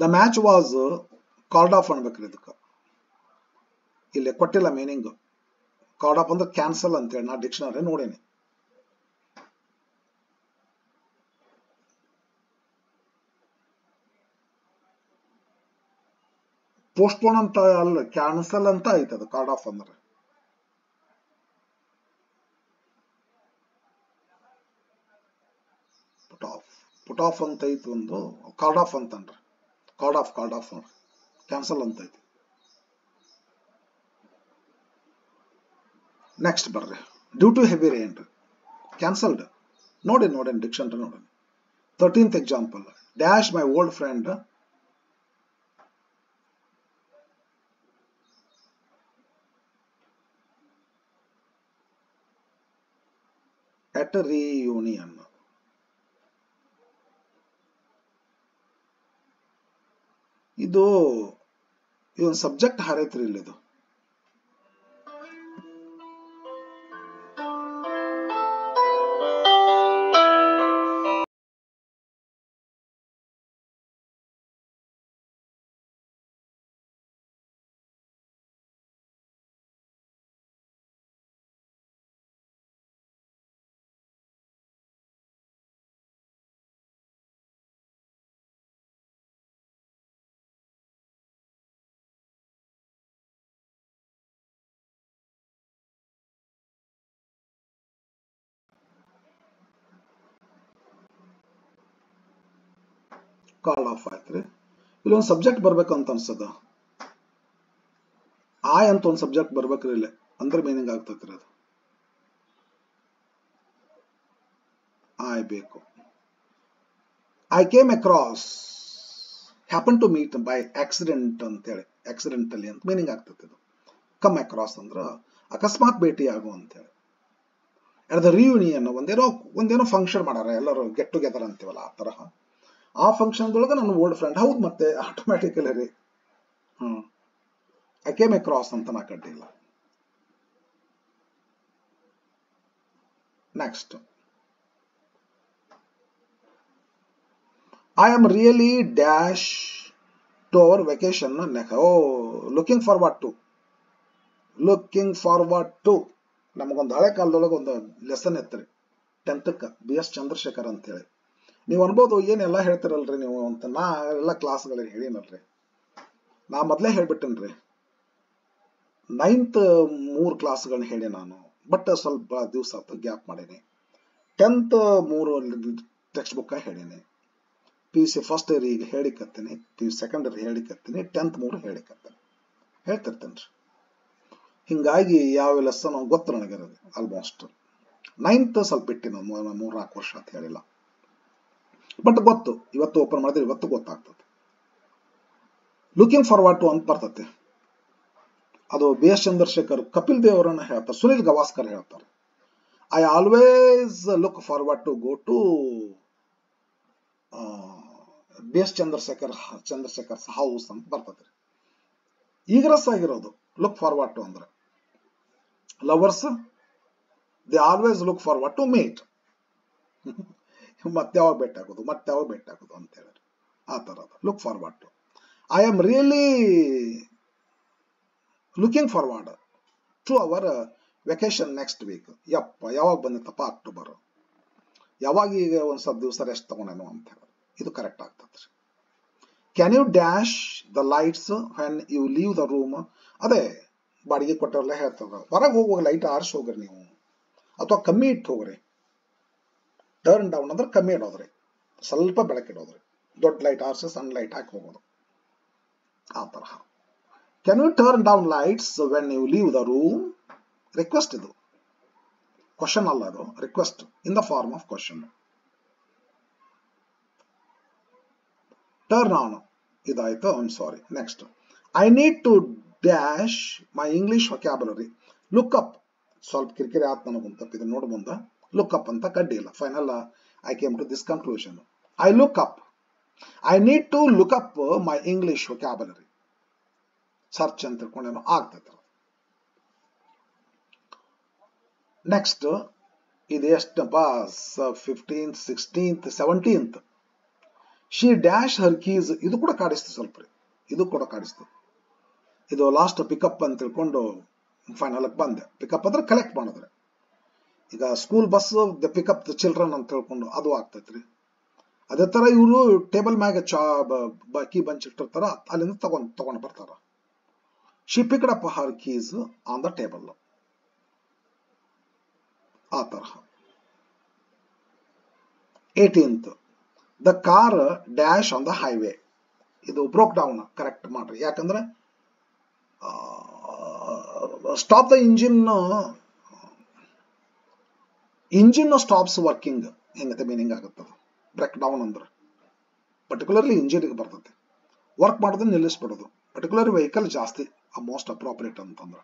The match was called off ಅನ್ಬೇಕ್ರಿ. ಇದಕ್ಕೆ ಇಲ್ಲಿ ಕೊಟ್ಟಿಲ್ಲ ಮೀನಿಂಗ್. ಕಾಲ್ಡ್ ಆಫ್ ಅಂದ್ರೆ ಕ್ಯಾನ್ಸಲ್ ಅಂತೇಳಿ ನಾ ಡಿಕ್ಷನರಿ ನೋಡೇನಿ. ಪೋಸ್ಟ್ಪೋನ್ ಅಂತ ಅಲ್ಲ, ಕ್ಯಾನ್ಸಲ್ ಅಂತ ಐತದ ಕಾರ್ಡ್ ಆಫ್ ಅಂದ್ರೆ. ಪುಟ್ ಆಫ್ ಅಂತ ಐತಿ ಒಂದು, ಕಾರ್ಡ್ ಆಫ್ ಅಂತನ್ರಿ. ಕಾರ್ಡ್ ಆಫ್ ಕ್ಯಾನ್ಸಲ್ ಅಂತ ಐತಿ. ನೆಕ್ಸ್ಟ್ ಬರ್ರಿ, due to heavy rain cancelled. ನೋಡಿ ಡಿಕ್ಷನರಿ ನೋಡಿ. 13th example, dash my old friend at a reunion. ಇದೊಂದು ಸಬ್ಜೆಕ್ಟ್ ಹಾರೈತ್ರಿ ಇಲ್ಲಿ. ಇದು ಕಾಲ್ ಆಫ್ ಆಯ್ತ್ರಿ. ಇಲ್ಲೊಂದು ಸಬ್ಜೆಕ್ಟ್ ಬರ್ಬೇಕಂತ ಅನ್ಸದ. ಆಯ್ ಅಂತ ಒಂದು ಸಬ್ಜೆಕ್ಟ್ ಬರ್ಬೇಕ್ರಿ ಇಲ್ಲಿ, ಅಂದ್ರೆ ಮೀನಿಂಗ್ ಆಗ್ತೈತ್ರಿ ಅದು. ಆಯ್ ಬೇಕು. I came across, happen to meet by accident ಅಂತೇಳಿ, ಆಕ್ಸಿಡೆಂಟಲಿ ಅಂತ ಮೀನಿಂಗ್ ಆಗ್ತೈತಿ ಇದು. ಕಮ್ ಅಕ್ರಾಸ್ ಅಂದ್ರ ಅಕಸ್ಮಾತ್ ಭೇಟಿ ಆಗು ಅಂತೇಳಿ. ಅಟ್ ದ ರಿಯೂನಿಯನ್ ಒಂದೇನೋ ಫಂಕ್ಷನ್ ಮಾಡಾರ, ಎಲ್ಲರೂ ಗೆಟ್ ಟುಗೆದರ್ ಅಂತೀವಲ್ಲ ಆ ತರಹ. ಆ ಫಂಕ್ಷನ್ ಒಳಗೆ ನನ್ನ ಓಲ್ಡ್ ಫ್ರೆಂಡ್. ಹೌದು, ಮತ್ತೆ ಆಟೋಮ್ಯಾಟಿಕಲಿ ರೀ. ಐ ಕೇಮ್ ಅಕ್ರಾಸ್ ಅಂತ ನಾ ಕಡ್ಡಿಲ್ಲ. Next, I am really dash to our vacation. Looking forward to. ನಮಗೊಂದು ಹಳೆ ಕಾಲದೊಳಗೆ ಒಂದು ಲೆಸನ್ ಇತ್ತು ರೀ, 10th BS ಚಂದ್ರಶೇಖರ್ ಅಂತೇಳಿ. ನೀವು ಅನ್ಬೋದು ಏನೆಲ್ಲ ಹೇಳ್ತಿರಲ್ರಿ ನೀವು ಅಂತ. ನಾ ಎಲ್ಲ ಕ್ಲಾಸ್ಗಳಿಗೆ ಹೇಳಿನಲ್ರಿ, ನಾ ಮೊದಲೇ ಹೇಳ್ಬಿಟ್ಟೇನ್ರಿ. 9th 3 ಕ್ಲಾಸ್ಗಳನ್ನ ಹೇಳಿ ನಾನು, ಬಟ್ ಸ್ವಲ್ಪ ದಿವಸ ಗ್ಯಾಪ್ ಮಾಡೀನಿ. 10th 3 ಟೆಕ್ಸ್ಟ್ ಬುಕ್ ಹೇಳೀನಿ. PUC ಫಸ್ಟ್ ಇಯರ್ ಈಗ ಹೇಳಿಕತ್ತೀನಿ, PUC ಸೆಕೆಂಡ್ ಇಯರ್ ಹೇಳಿಕತ್ತೀನಿ, 10th 3 ಹೇಳಿಕತ್ತೀನಿ, ಹೇಳ್ತಿರ್ತೇನ್ರಿ. ಹಿಂಗಾಗಿ ಯಾವ ಲೆಸನ್ ಗೊತ್ತು ನನಗಿರೋದು ಆಲ್ಮೋಸ್ಟ್. 9th ಸ್ವಲ್ಪ ಬಿಟ್ಟಿನ 3-4 ವರ್ಷ ಅಂತ ಹೇಳಿಲ್ಲ, ಬಟ್ ಗೊತ್ತು. ಇವತ್ತು ಓಪನ್ ಮಾಡಿದ್ರೆ ಇವತ್ತು ಗೊತ್ತಾಗ್ತದೆ. ಲುಕಿಂಗ್ ಫಾರ್ವರ್ಡ್ ಟು ಅಂತ ಬರ್ತದೆ. ಅದು BS ಚಂದ್ರಶೇಖರ್, ಕಪಿಲ್ ದೇವ್ ಅವರನ್ನ ಹೇಳ್ತಾರೆ, ಸುನಿಲ್ ಗವಾಸ್ಕರ್ ಹೇಳ್ತಾರೆ. I always look forward to go to BS Chandrashekhar house ಅಂತ ಬರ್ತದೆ. ಈಗ ರಸ ಆಗಿರೋದು ಲುಕ್ ಫಾರ್ವರ್ಡ್ ಟು ಅಂದ್ರೆ lovers, they always look forward to meet. ಮತ್ತೆ ಯಾವಾಗ ಭೇಟಿ ಆಗೋದು ಅಂತ ಹೇಳಿದ್ರೆ ಆ ತರದ look forward to. I am really looking forward to our vacation next week. ಯಾವಾಗ ಬಂದಿತ್ತಪ್ಪ? ಅಕ್ಟೋಬರ್. ಯಾವಾಗ ಈಗ ಒಂದ್ ಸ್ವಲ್ಪ ದಿವಸ ರೆಸ್ಟ್ ತಗೊಂಡೇನು ಅಂತ ಹೇಳಿ ಇದು ಕರೆಕ್ಟ್ ಆಗ್ತದೆ. Can you dash the lights when you leave the room? ಅದೇ ಬಾಡಿಗೆ ಕೊಟ್ಟವರೆಲ್ಲ ಹೇಳ್ತಾರ ಹೊರಗೆ ಹೋಗುವಾಗ ಲೈಟ್ ಆರಿಸಿ ಹೋಗ್ರಿ ನೀವು, ಅಥವಾ ಕಮ್ಮಿ ಇಟ್ಟು ಹೋಗ್ರಿ. ಟರ್ನ್ ಡೌನ್ ಅಂದ್ರೆ ಕಮ್ಮಿ ಇಡೋದ್ರಿ, ಸ್ವಲ್ಪ ಬೆಳಕಿಡೋದ್ರಿ, ದೊಡ್ಡ ಲೈಟ್ ಆರಿಸಿ ಸಣ್ಣ ಲೈಟ್ ಹಾಕಿ ಹೋಗೋದು ಆ ತರಹ. Can you turn down lights when you leave the room? Request ಇದು, ಕ್ವಶನ್ ಅಲ್ಲ ಅದು, request in the form of question. Turn on ಇದಾಯ್ತು, I am sorry. Next, I need to dash my English vocabulary. Look up, ಸ್ವಲ್ಪ ಕಿರಿಕಿರಿ ಆತ್ ನನಗಂತ ಇದನ್ನ ನೋಡ್ ಮುಂದೆ. ಲುಕ್ ಅಪ್ ಅಂತ ಕಡ್ಡಿ ಇಲ್ಲ. Final I came to this conclusion. I look up, I need to look up my English vocabulary. Search ಅಂತ ತಿಳ್ಕೊಂಡೇನೋ ಆಗ್ತೈತೆ. ನೆಕ್ಸ್ಟ್, ಇದು ಎಷ್ಟಪ್ಪ, 15th 16th 17th. She dash her keys. ಇದು ಕೂಡ ಕಾಡಿಸ್ತು ಸ್ವಲ್ಪ ರೀ, ಇದು ಕೂಡ ಕಾಡಿಸ್ತು. ಇದು ಲಾಸ್ಟ್ ಪಿಕಪ್ ಅಂತ ತಿಳ್ಕೊಂಡು ಫೈನಲ್ ಬಂದೆ. ಪಿಕಪ್ ಅಂದ್ರೆ ಕಲೆಕ್ಟ್ ಮಾಡಿದ್ರೆ, ಈಗ school bus the pick up the children ಅಂತ ತಿಳ್ಕೊಂಡು ಅದು ಆಗ್ತೈತ್ರಿ. ಅದೇ ತರ ಇವರು ಟೇಬಲ್ ಮ್ಯಾಗ ಕೀ ಬಂಚ್ ಇಟ್ಟಿರ್ತಾರ, ಅಲ್ಲಿಂದ ತಗೊಂಡ್ ಬರ್ತಾರ. She picked up her keys on the table, ಆ ತರಹ. 18th, the car dash on the highway. ಇದು ಬ್ರೋಕ್ ಡೌನ್, ಕರೆಕ್ಟ್ ಮಾಡ್ರಿ. ಯಾಕಂದ್ರೆ stop the engine stops working ಹೆಂಗತೆ ಮೀನಿಂಗ್ ಆಗುತ್ತದೆ. ಬ್ರೇಕ್ ಡೌನ್ ಅಂದ್ರೆ ಪರ್ಟಿಕ್ಯುಲರ್ಲಿ ಇಂಜಿನ್ಗೆ ಬರ್ತದೆ. ವರ್ಕ್ ಮಾಡೋದನ್ನ ನಿಲ್ಲಿಸ್ಬಿಡೋದು. ಪರ್ಟಿಕ್ಯುಲರ್ ವೆಹಿಕಲ್ ಜಾಸ್ತಿ ಮೋಸ್ಟ್ ಅಪ್ರೋಪ್ರಿಯೇಟ್ ಅಂತಂದ್ರೆ.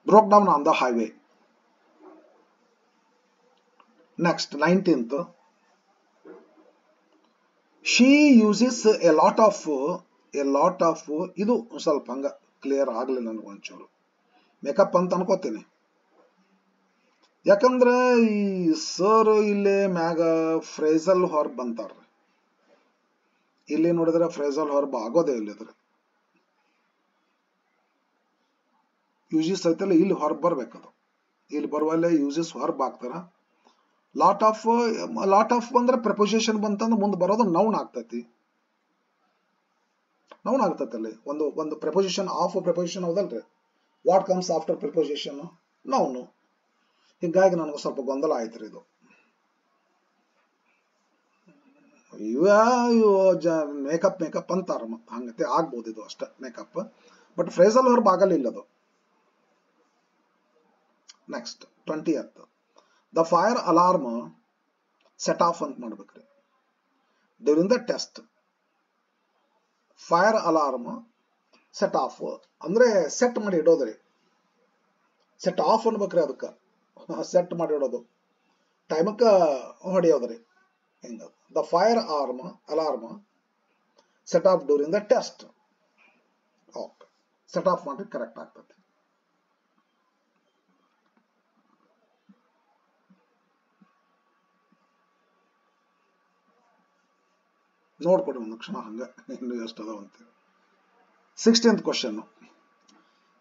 Broke down on the highway. Next 19th, she uses a lot of ಇದು ಸ್ವಲ್ಪ ಹಂಗ ಕ್ಲಿಯರ್ ಆಗ್ಲಿಲ್ಲ ನನಗೆ ಒಂಚೂರು. ಮೇಕಪ್ ಅಂತ ಅನ್ಕೋತೀನಿ, ಯಾಕಂದ್ರೆ ಈ ಸರ್ ಇಲ್ಲೇ ಮ್ಯಾಗ ಫ್ರೇಸಲ್ ಹೊರಬ್ ಬಂತಾರ. ಇಲ್ಲಿ ನೋಡಿದ್ರೆ ಫ್ರೇಸಲ್ ಹೊರಬ್ ಆಗೋದೇ ಇಲ್ಲಿದ್ರೆ ಯೂಸಸ್ ಐತಲ್ಲ, ಇಲ್ಲಿ ಹೊರಬ್ ಬರ್ಬೇಕದು. ಇಲ್ಲಿ ಬರುವಲ್ಲೇ ಯೂಸಸ್ ಹೊರಬ್ ಆಗ್ತಾರ. ಲಾಟ್ ಆಫ್ ಬಂದ್ರೆ ಪ್ರಪೋಸಿಷನ್ ಬಂತಂದ್ರೆ ಮುಂದೆ ಬರೋದು ನೌನ್ ಆಗ್ತೈತಿ. ನೌನ್ ಆಗ್ತೈತಲ್ಲಿ ಒಂದು ಪ್ರಪೋಸಿಷನ್ ಆಫ್ ಪ್ರಪೋಸಿಷನ್ ಹೌದಲ್ರಿ. What comes after proposition? Noun. ಹೀಗಾಗಿ ನನಗೆ ಸ್ವಲ್ಪ ಗೊಂದಲ ಆಯ್ತು ಇದು. ಮೇಕಪ್ ಅಂತಾರ, ಹಂಗತೆ ಆಗ್ಬೋದು ಇದು ಅಷ್ಟೇ ಮೇಕಪ್. ಬಟ್ ಫ್ರೇಸಲ್ ಹೊರಬ್ ಆಗಲಿಲ್ಲ ಅದು. Next 20th, the fire alarm set of ಅಂತ ಮಾಡ್ಬೇಕ್ರಿ during the test. Fire alarm set of ಅಂದ್ರೆ ಸೆಟ್ ಮಾಡಿ ಇಡೋದ್ರಿ. ಸೆಟ್ ಆಫ್ ಅನ್ಬೇಕ್ರಿ, ಅದಕ್ಕೆ ಸೆಟ್ ಮಾಡಿ ಇಡೋದು, ಟೈಮಕ್ಕ ಹೊಡೆಯೋದ್ರಿ. ಹಿಂಗ the fire alarm set of during the test. Okay, set of ಮಾಡಿ ಕರೆಕ್ಟ್ ಆಗ್ತದೆ. ನೋಡ್ಕೊಡಿ ಒಂದು ಕ್ಷಣ ಹಂಗ ಇನ್ನು ಎಷ್ಟು ಅದಾವ ಅಂತ. 16th question,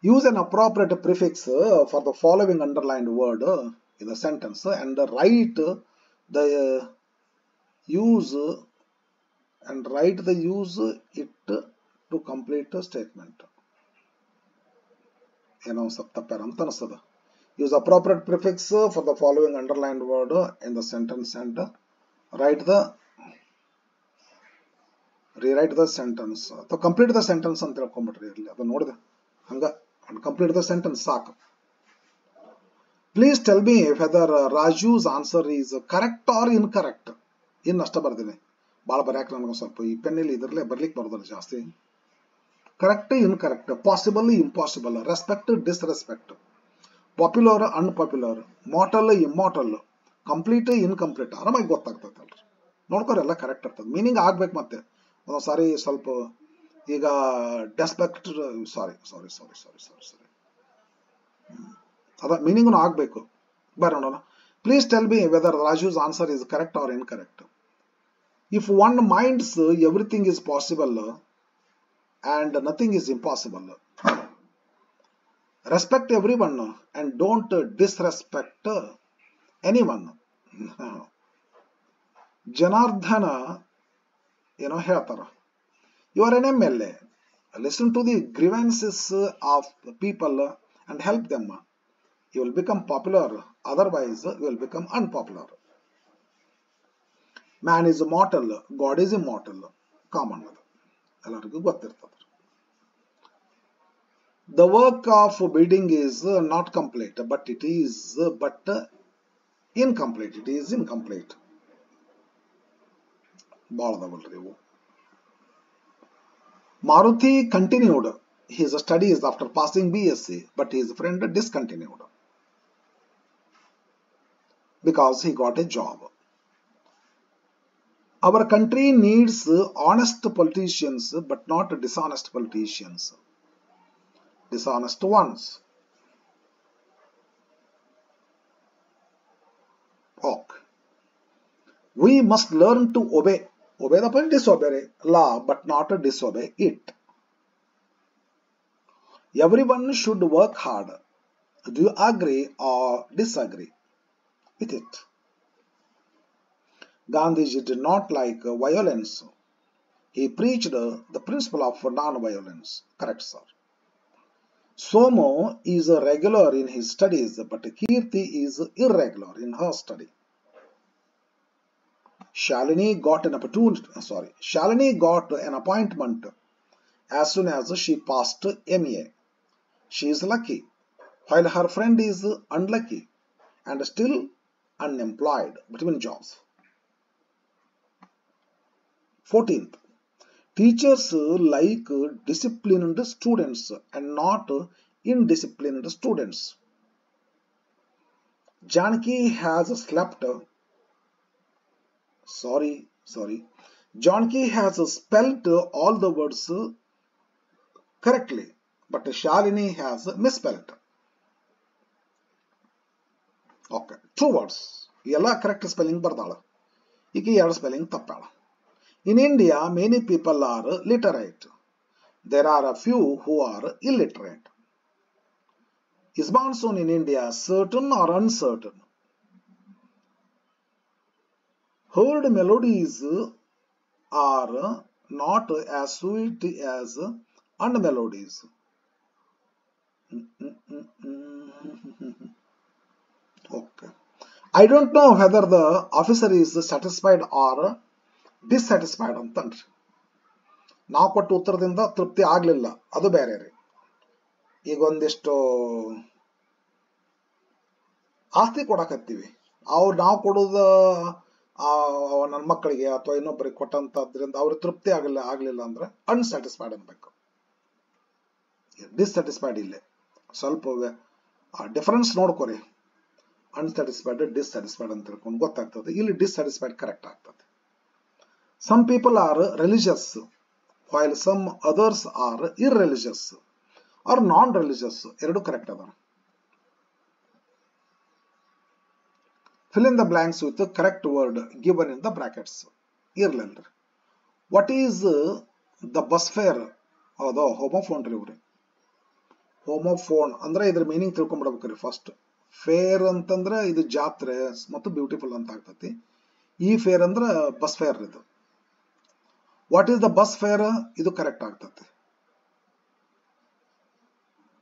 use an appropriate prefix for the following underlined word in the sentence and write the use it to complete a statement. ಏನೋ ಸ್ವಲ್ಪ ತಪ್ಪಾರ ಅಂತ ಅನಿಸ್ತದ. use appropriate prefix for the following underlined word in the sentence and rewrite the sentence ಅಥವಾ complete the sentence ಅಂತ ಹೇಳ್ಕೊಂಡ್ಬಿಟ್ರಿ. ಇರಲಿ, ಅದು ನೋಡಿದೆ ಹಂಗ ಕಂಪ್ಲೀಟ್ ದ ಸೆಂಟೆನ್ಸ್ ಸಾಕು. Please tell me whether Raju's answer is correct or incorrect. ಇನ್ನಷ್ಟ ಬರ್ತೀನಿ, ಭಾಳ ಬರ್ಯಾಕ ನನಗೆ ಸ್ವಲ್ಪ ಈ ಪೆನ್ನಿಲ್ಲಿ ಇದ್ರಲ್ಲೇ ಬರ್ಲಿಕ್ಕೆ ಬರೋದಿಲ್ಲ ಜಾಸ್ತಿ. Correct incorrect, possible impossible, respect disrespect, popular unpopular, mortal immortal, complete incomplete ಆರಾಮಾಗಿ ಗೊತ್ತಾಗ್ತೈತಲ್ರಿ. ನೋಡ್ಕೋರಿ ಎಲ್ಲ ಕರೆಕ್ಟ್ ಇರ್ತದೆ. ಮೀನಿಂಗ್ ಆಗ್ಬೇಕು. ಮತ್ತೆ ಒಂದೊಂದ್ಸಾರಿ ಸ್ವಲ್ಪ ಈಗ ಡೆಸ್ಪೆಕ್ಟ್ ಸಾರಿ ಅದ ಮೀನಿಂಗ್ನು ಆಗ್ಬೇಕು. ಬರ್ರಿ ನೋಡೋಣ. Please tell me whether Raju's answer is correct or incorrect. If one minds everything is possible and nothing is impossible. Respect everyone and don't disrespect anyone. Janardhan ಏನೋ ಹೇಳ್ತಾರ, you are an MLA Listen to the grievances of people and help them. You will become popular, otherwise you will become unpopular. Man is mortal, God is immortal. Common. ಎಲ್ಲರಿಗೂ ಗೊತ್ತಿರ್ತದೆ. The work of building is not complete, but it is incomplete. It is incomplete. ಬಾಳದವಲ್ರಿ ಇವು. Maruti continued his studies after passing BSc, but his friend discontinued because he got a job. Our country needs honest politicians, but not dishonest politicians. Dishonest ones. Okay. We must learn to obey. Obey the point, disobey law, but not disobey it. Everyone should work hard. Do you agree or disagree with it? Gandhiji did not like violence. He preached the principle of non-violence. Correct, sir. Somo is regular in his studies, but Kirti is irregular in her study. Shalini got an appointment as soon as she passed MA. She is lucky, while her friend is unlucky and still unemployed between jobs. 14th. Teachers like disciplined students and not indisciplined students. Janaki has slept. Janaki has spelled all the words correctly, but Shalini has misspelled. Okay, true words. Ella correct spelling bardala. Iki ಎರಡು spelling ತಪ್ಪಾಳ. In India, many people are literate. There are a few who are illiterate. Is monsoon in India certain or uncertain? Heard melodies are not as sweet as unmelodies. Okay. I don't know whether the officer is satisfied or dissatisfied ಅಂತನ್ರಿ. ನಾವು ಕೊಟ್ಟ ಉತ್ತರದಿಂದ ತೃಪ್ತಿ ಆಗ್ಲಿಲ್ಲ, ಅದು ಬೇರೆ ರೀ. ಈಗ ಒಂದಿಷ್ಟು ಆಸ್ತಿ ಕೊಡಕತ್ತೀವಿ, ನಾವು ಕೊಡೋದ ನನ್ನ ಮಕ್ಕಳಿಗೆ ಅಥವಾ ಇನ್ನೊಬ್ಬರಿಗೆ ಕೊಟ್ಟಂತದ್ರಿಂದ ಅವ್ರಿಗೆ ತೃಪ್ತಿ ಆಗ್ಲಿಲ್ಲ ಅಂದ್ರೆ ಅನ್ಸ್ಯಾಟಿಸ್ಫೈಡ್ ಅನ್ಬೇಕು. ಡಿಸ್ಸ್ಯಾಟಿಸ್ಫೈಡ್ ಇಲ್ಲೇ ಸ್ವಲ್ಪ ಡಿಫರೆನ್ಸ್ ನೋಡ್ಕೊರಿ. ಅನ್ಸ್ಯಾಟಿಸ್ಫೈಡ್ ಡಿಸ್ಸ್ಯಾಟಿಸ್ಫೈಡ್ ಅಂತ ತಿಳ್ಕೊಂಡು ಗೊತ್ತಾಗ್ತದೆ. ಇಲ್ಲಿ ಡಿಸ್ಸ್ಯಾಟಿಸ್ಫೈಡ್ ಕರೆಕ್ಟ್ ಆಗ್ತದೆ. Some people are religious, while some others are irreligious or non-religious. ಎರಡು ಕರೆಕ್ಟ್ ಅದ. Fill in the blanks with the correct word given in the brackets. ಇರ್ಲಿಲ್ಲ. What is the bus fare? ಅದು homophone ರೀ ಇವ್ರಿ. Homophone ಅಂದ್ರೆ ಇದ್ರ meaning ತಿಳ್ಕೊಂಡ್ಬಿಡ್ಬೇಕ್ರಿ. First fair ಅಂತಂದ್ರೆ ಇದು ಜಾತ್ರೆ ಮತ್ತು ಬ್ಯೂಟಿಫುಲ್ ಅಂತ ಆಗ್ತತಿ. ಈ ಫೇರ್ ಅಂದ್ರೆ ಬಸ್ ಫೇರ್ ಇದು. What is the bus fare? ಇದು ಕರೆಕ್ಟ್ ಆಗ್ತತಿ.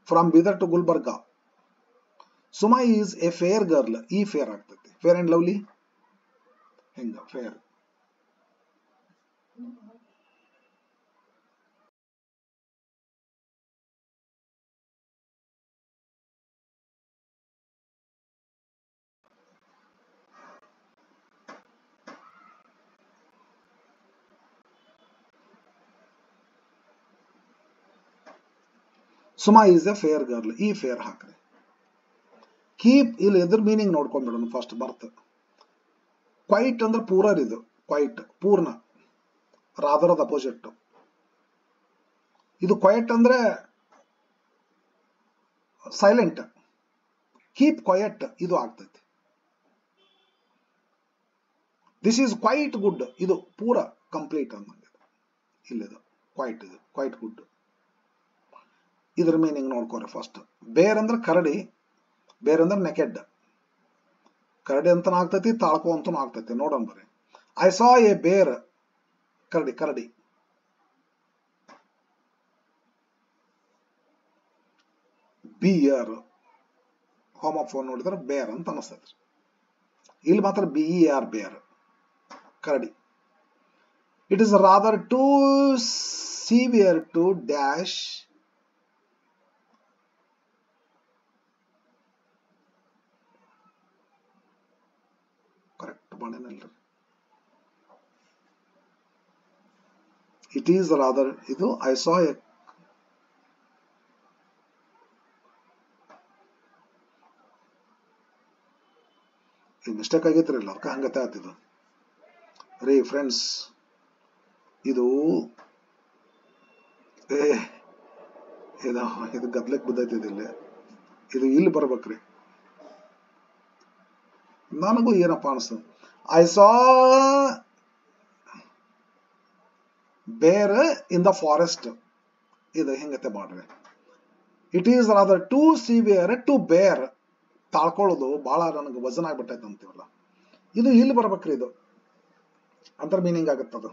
From Bidar to Gulbarga. Suma is a fair girl. ಈ ಫೇರ್ ಆಗ್ತತಿ. ಫೇರ್ ಅಂಡ್ ಲವ್ಲಿ ಹೆಂಗ fair. Suma is a fair girl. ಈ ಫೇರ್ ಹಾಕ್ರಿ. ಕೀಪ್ ಇಲ್ಲಿ ಎದ್ರ ಮೀನಿಂಗ್ ನೋಡ್ಕೊಂಡ್ಬಿಡೋಣ ಫಸ್ಟ್ ಬರ್ತ. ಕ್ವೈಟ್ ಅಂದ್ರೆ ಪೂರರ್. ಇದು ಕ್ವೈಟ್ ಪೂರ್ಣ, ರಾದರದ ಅಪೋಸಿಟ್. ಇದು ಕ್ವೈಟ್ ಅಂದ್ರೆ ಸೈಲೆಂಟ್. ಕೀಪ್ ಕ್ವೈಟ್ ಇದು ಆಗ್ತೈತಿ. This is quite good. ಇದು ಪೂರ ಕಂಪ್ಲೀಟ್ ಅನ್ನಂಗೆ. ಇಲ್ಲಿದು ಕ್ವೈಟ್, ಇದು ಕ್ವೈಟ್ ಗುಡ್. ಇದ್ರ ಮೀನಿಂಗ್ ನೋಡ್ಕೋರಿ ಫಸ್ಟ್. ಬೇರ್ ಅಂದ್ರೆ ಕರಡಿ, ಬೇರ್ ಅಂದ್ರೆ ನೆಕೆಡ್. ಕರಡಿ ಅಂತನೂ ಆಗ್ತೈತಿ, ತಾಳ್ಕೋ ಅಂತನೂ ಆಗ್ತೈತಿ. ನೋಡೋಣ ಬರ್ರಿ. ಐ ಸಾ ಎ ಬೇರ್. ಕರಡಿ. ಬಿಯರ್, ಹೋಮೋಫೋನ್ ನೋಡಿದ್ರೆ ಬೇರ್ ಅಂತ ಅನಿಸ್ತದೆ. ಇಲ್ಲಿ ಮಾತ್ರ BER ಬೇರ್, ಕರಡಿ. It is rather too severe to dash correct ಮಾಡಿನಲ್ರಿ. ಇಟ್ ಈಸ್ ರಾದರ್, ಇದು ಐ ಸಾ ಎ ಮಿಸ್ಟೇಕ್ ಆಗೈತ್ರಿಲ್ಲ, ಅದಕ್ಕೆ ಹಂಗತೆ ಆತಿದು ರೀ ಫ್ರೆಂಡ್ಸ್. ಇದು ಇದು ಗದ್ಲಕ್ ಬಿದ್ದೈತಿ. ಇದು ಇಲ್ಲಿ ಬರ್ಬೇಕ್ರಿ. ನನಗೂ ಏನಪ್ಪ ಅನಿಸ್ತು, ಐ ಸಾ ಬೇರ್ ಇನ್ ದ ಫಾರೆಸ್ಟ್. ಇದು ಹಿಂಗತೆ ಮಾಡ್ರಿ. It is rather too severe to bear. ತಾಳ್ಕೊಳ್ಳೋದು ಬಹಳ ನನಗೆ ವಜನ್ ಆಗ್ಬಿಟ್ಟೈತೆ ಅಂತೀವಲ್ಲ, ಇದು ಇಲ್ಲಿ ಬರ್ಬೇಕ್ರಿ. ಇದು ಅಂತರ ಮೀನಿಂಗ್ ಆಗುತ್ತದು.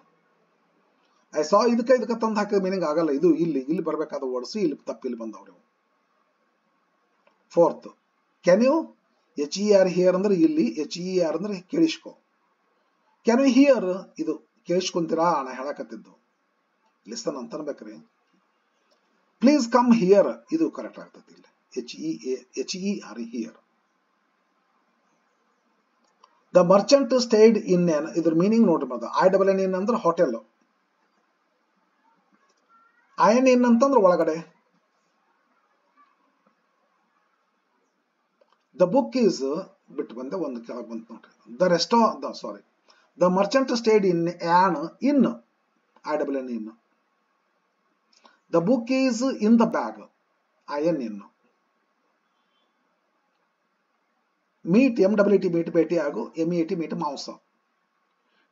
ಐ ಸಾ ಇದಕ್ಕೆ ತಂದು ಹಾಕಿದ ಮೀನಿಂಗ್ ಆಗಲ್ಲ. ಇದು ಇಲ್ಲಿ ಬರ್ಬೇಕಾದ ವರ್ಡ್ಸ್ ಇಲ್ಲಿ ತಪ್ಪಿಲ್ಲಿ ಬಂದವ್ರಿ. Fourth, can you HER here ಅಂದ್ರೆ ಇಲ್ಲಿ, HER ಅಂದ್ರೆ ಕೇಳಿಸ್ಕೊ. ಕ್ಯಾನ್ ಯು ಹಿಯರ್, ಇದು ಕೇಳಿಸ್ಕೊಂತೀರಾ ನಾ ಹೇಳಕತ್ತಿದ್ದು, ಲಿಸನ್ ಅಂತ ಅನ್ಬೇಕ್ರಿ. ಪ್ಲೀಸ್ ಕಮ್ ಹಿಯರ್, ಇದು ಕರೆಕ್ಟ್ ಆಗ್ತದೆ ಇಲ್ಲಿ. HER here. The merchant stayed in N, ಇದ್ರ ಮೀನಿಂಗ್ ನೋಡ್ರಿ. INN ಅಂದ್ರೆ ಹೋಟೆಲ್, INN ಅಂತಂದ್ರೆ ಒಳಗಡೆ. ದ ಬುಕ್ ಈಸ್ ಬಿಟ್ಟು ಬಂದೆ, ಒಂದು ಕೆಳಗೆ ಬಂತು ನೋಡ್ರಿ. The merchant stayed in an inn, INN. The book is in the bag, INN. Meet, MWT meet, ಭೇಟಿ ಆಗು. MEAT ಮೀಟ್, ಮಾಂಸ.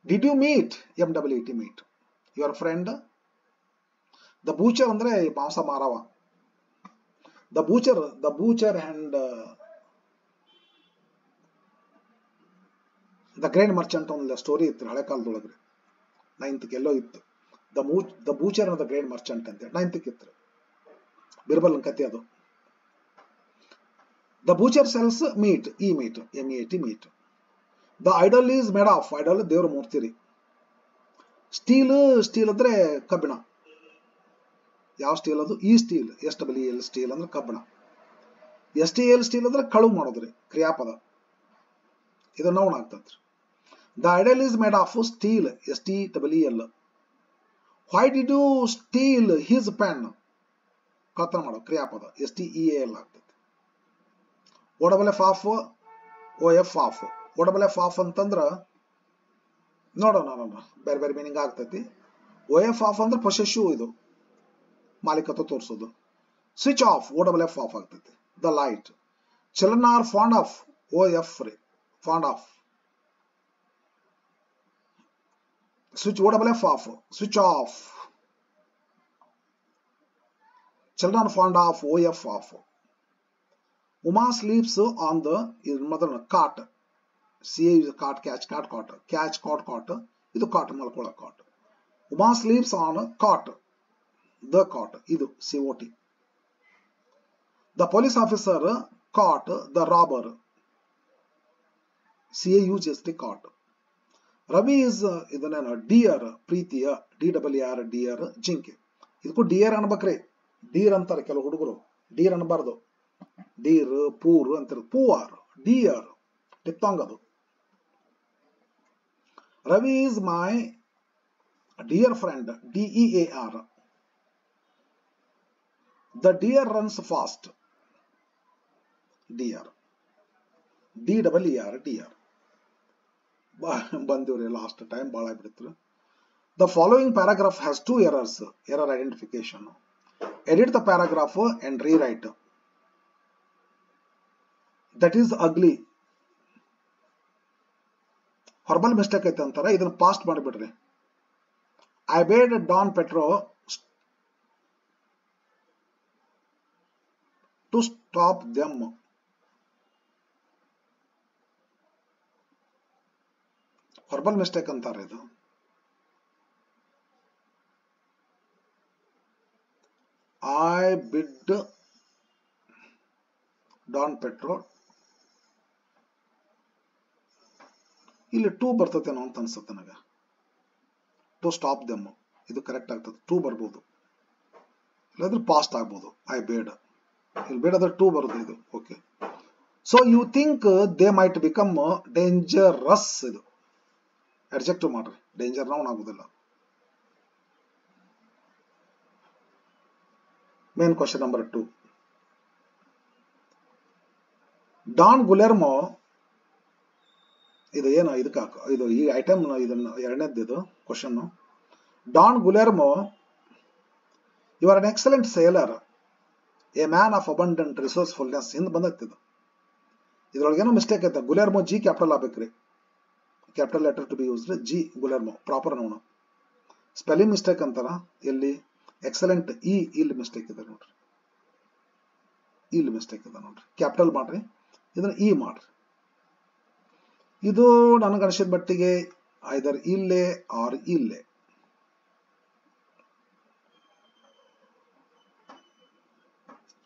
Did you meet, MWT meet, your friend. The butcher ಅಂದ್ರೆ ಮಾಂಸ ಮಾರವ. The butcher and the grain merchant ಒಂದು story ಇತ್ತು ಹಳೆ ಕಾಲದೊಳಗ್ರಿ. 9th ಎಲ್ಲೋ ಇತ್ತು. The butcher and the grain merchant ಅಂತ 9th ಇತ್ತು. ಬಿರ್ಬಲ್ ಕತೆ ಅದು. The butcher sells meat, MEAT meet. The idol is made of, idol ದೇವ್ರ ಮೂರ್ತಿ ರೀ. ಸ್ಟೀಲ್ ಅಂದ್ರೆ ಕಬ್ಬಿಣ. ಯಾವ ಸ್ಟೀಲ್ ಅದು? ಈ ಸ್ಟೀಲ್, SWEL ಸ್ಟೀಲ್ ಅಂದ್ರೆ ಕಬ್ಬಿಣ. STL ಸ್ಟೀಲ್ ಅಂದ್ರೆ ಕಳುವು ಮಾಡೋದ್ರಿ, ಕ್ರಿಯಾಪದ. ಇದು ನೌನ್ ಆಗ್ತದ್ರಿ. The idol is made of steel, STEEL. Why did you steal his pen, ಕಳ್ತನ ಮಾಡೋ, ಕ್ರಿಯಾಪದ, STEAL ಆಗ್ತದೆ. OFF off, OF of. OFF off ಅಂತಂದ್ರ ನೋಡೋಣ ಬೇರೆ ಬೇರೆ ಮೀನಿಂಗ್ ಆಗ್ತೈತಿ. OF ಆಫ್ ಅಂದ್ರೆ ಪೊಸೆಸಿವ್, ಇದು ಮಾಲೀಕತ್ವ ತೋರಿಸೋದು. ಸ್ವಿಚ್ ಆಫ್, OFF ಆಫ್ ಆಗ್ತೈತಿ. The light. Children are fond of, OF ರೀ, fond of. Switch, OFF of, switch off. Children fond of, OF of. Uma sleeps on the mother cot. CA is cot, catch, cot. Catch, cot. ಇದು cot, ಮಲ್ಕೊಳ್ಳೋ cot. Uma sleeps on cot. The cot. ಇದು COT. The police officer caught the robber. CAUGST caught. Ravi is ಇದನ್ನ deer, ಪ್ರೀತಿಯ, DER deer, ಜಿಂಕೆ. ಇದಕ್ಕೂ deer ಅನ್ಬೇಕ್ರಿ. Deere ಅಂತಾರೆ ಕೆಲವು ಹುಡುಗರು, deer ಅನ್ಬಾರ್ದು. ಡೀರ್, ಪೂರ್ ಅಂತಾರೆ. ಪೂವರ್, ಡಿಯರ್, ಟಿಪ್ತಾಂಗ್ ಅದು. Ravi is my dear friend, DEAR. The deer runs fast, deer, DEER deer. ಬಂದಿವ್ರಿ ಲಾಸ್ಟ್ ಟೈಮ್ ಭಾಳ ಆಗ್ಬಿಡ್ತು. The following paragraph has 2 errors. Error identification. Edit the paragraph and rewrite. That is ugly. Verbal mistake ಐತೆ ಅಂತಾರ, ಇದನ್ನ past ಮಾಡಿಬಿಡ್ರಿ. I bade Don Pedro to stop them. Verbal mistake ಅಂತಾರ ಇದು. I bid Don petro ಇಲ್ಲಿ two ಬರ್ತತೇನೋ ಅಂತ ಅನ್ಸುತ್ತೆ ನನಗೆ. To stop them ಇದು ಕರೆಕ್ಟ್ ಆಗ್ತದೆ, ಟೂ ಬರ್ಬೋದು, ಇಲ್ಲಾಂದ್ರೆ ಪಾಸ್ಟ್ ಆಗ್ಬೋದು. ಐ ಬೇಡ, ಇಲ್ಲಿ ಬೇಡಾದ್ರೆ ಟೂ ಬರುತ್ತೆ ಇದು. Okay, so you think they might become dangerous. ಇದು ಅಡ್ಜೆಕ್ಟಿವ್ ಮಾಡ್ರಿ, ಡೇಂಜರ್ ನೌನ್ ಆಗುದಿಲ್ಲ. Main question number 2. Don Guillermo, ಇದು ಏನು ಇದಕ್ಕೆ ಇದು ಈ ಐಟಮ್, ಇದನ್ನ ಎರಡನೇದ್ದು ಇದು question. Don Guillermo, you are an excellent sailor, a man of abundant resourcefulness. ಹಿಂದೆ ಬಂದೈತಿದು, ಇದ್ರೊಳಗೆ ಏನೋ ಮಿಸ್ಟೇಕ್ ಐತೆ. ಗುಲೆರ್ಮೋ ಜಿ ಕ್ಯಾಪಿಟಲ್ ಆಗ್ಬೇಕ್ರಿ, capital letter to be used. G Guillermo proper noun. Spelling mistake ಅಂತಾರ ಇಲ್ಲಿ. ಎಕ್ಸಲೆಂಟ್ ಇ ಇಲ್ಲಿ ಮಿಸ್ಟೇಕ್ ಇದೆ ನೋಡ್ರಿ, ಇಲ್ಲಿ ಮಿಸ್ಟೇಕ್ ಇದೆ ನೋಡ್ರಿ. ಕ್ಯಾಪಿಟಲ್ ಮಾಡ್ರಿ, ಇದನ್ನ ಇ ಮಾಡ್ರಿ. ಇದು ನನಗೆ ಅನಿಸಿದ ಮಟ್ಟಿಗೆ ಐದರ್ ಇಲ್ಲೇ ಆರ್ ಇಲ್ಲೇ.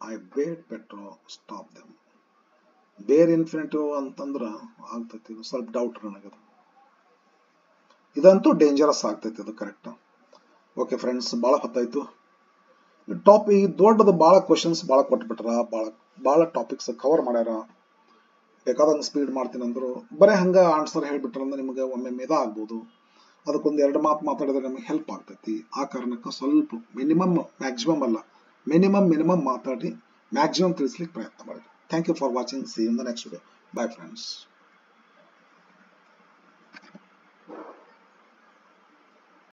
I bade Pedro stop them. Bare infinitive ಅಂತಂದ್ರ ಆಗ್ತೈತಿ, ಇದು ಸ್ವಲ್ಪ ಡೌಟ್ ನನಗದು. ಇದಂತೂ ಡೇಂಜರಸ್ ಆಗ್ತೈತಿ, ಇದು ಕರೆಕ್ಟ್. ಓಕೆ ಫ್ರೆಂಡ್ಸ್, ಭಾಳ ಹೊತ್ತಾಯ್ತು. ಟಾಪಿಕ್ ದೊಡ್ಡದು, ಭಾಳ ಕ್ವಶನ್ಸ್ ಭಾಳ ಕೊಟ್ಬಿಟ್ರ, ಭಾಳ ಟಾಪಿಕ್ಸ್ ಕವರ್ ಮಾಡ್ಯಾರ. ಬೇಕಾದಂಗೆ ಸ್ಪೀಡ್ ಮಾಡ್ತೀನಿ ಅಂದ್ರು, ಬರೀ ಹಂಗ ಆನ್ಸರ್ ಹೇಳ್ಬಿಟ್ರಂದ್ರೆ ನಿಮಗೆ ಒಮ್ಮೆ ಮೇದ ಆಗ್ಬೋದು. ಅದಕ್ಕೊಂದು 2 ಮಾತು ಮಾತಾಡಿದ್ರೆ ನಮಗೆ ಹೆಲ್ಪ್ ಆಗ್ತೈತಿ. ಆ ಕಾರಣಕ್ಕೆ ಸ್ವಲ್ಪ ಮಿನಿಮಮ್, ಮ್ಯಾಕ್ಸಿಮಮ್ ಅಲ್ಲ, ಮಿನಿಮಮ್ ಮಾತಾಡಿ ಮ್ಯಾಕ್ಸಿಮಮ್ ತಿಳಿಸ್ಲಿಕ್ಕೆ ಪ್ರಯತ್ನ ಮಾಡಿ. Thank you for watching. See in the next video. Bye friends.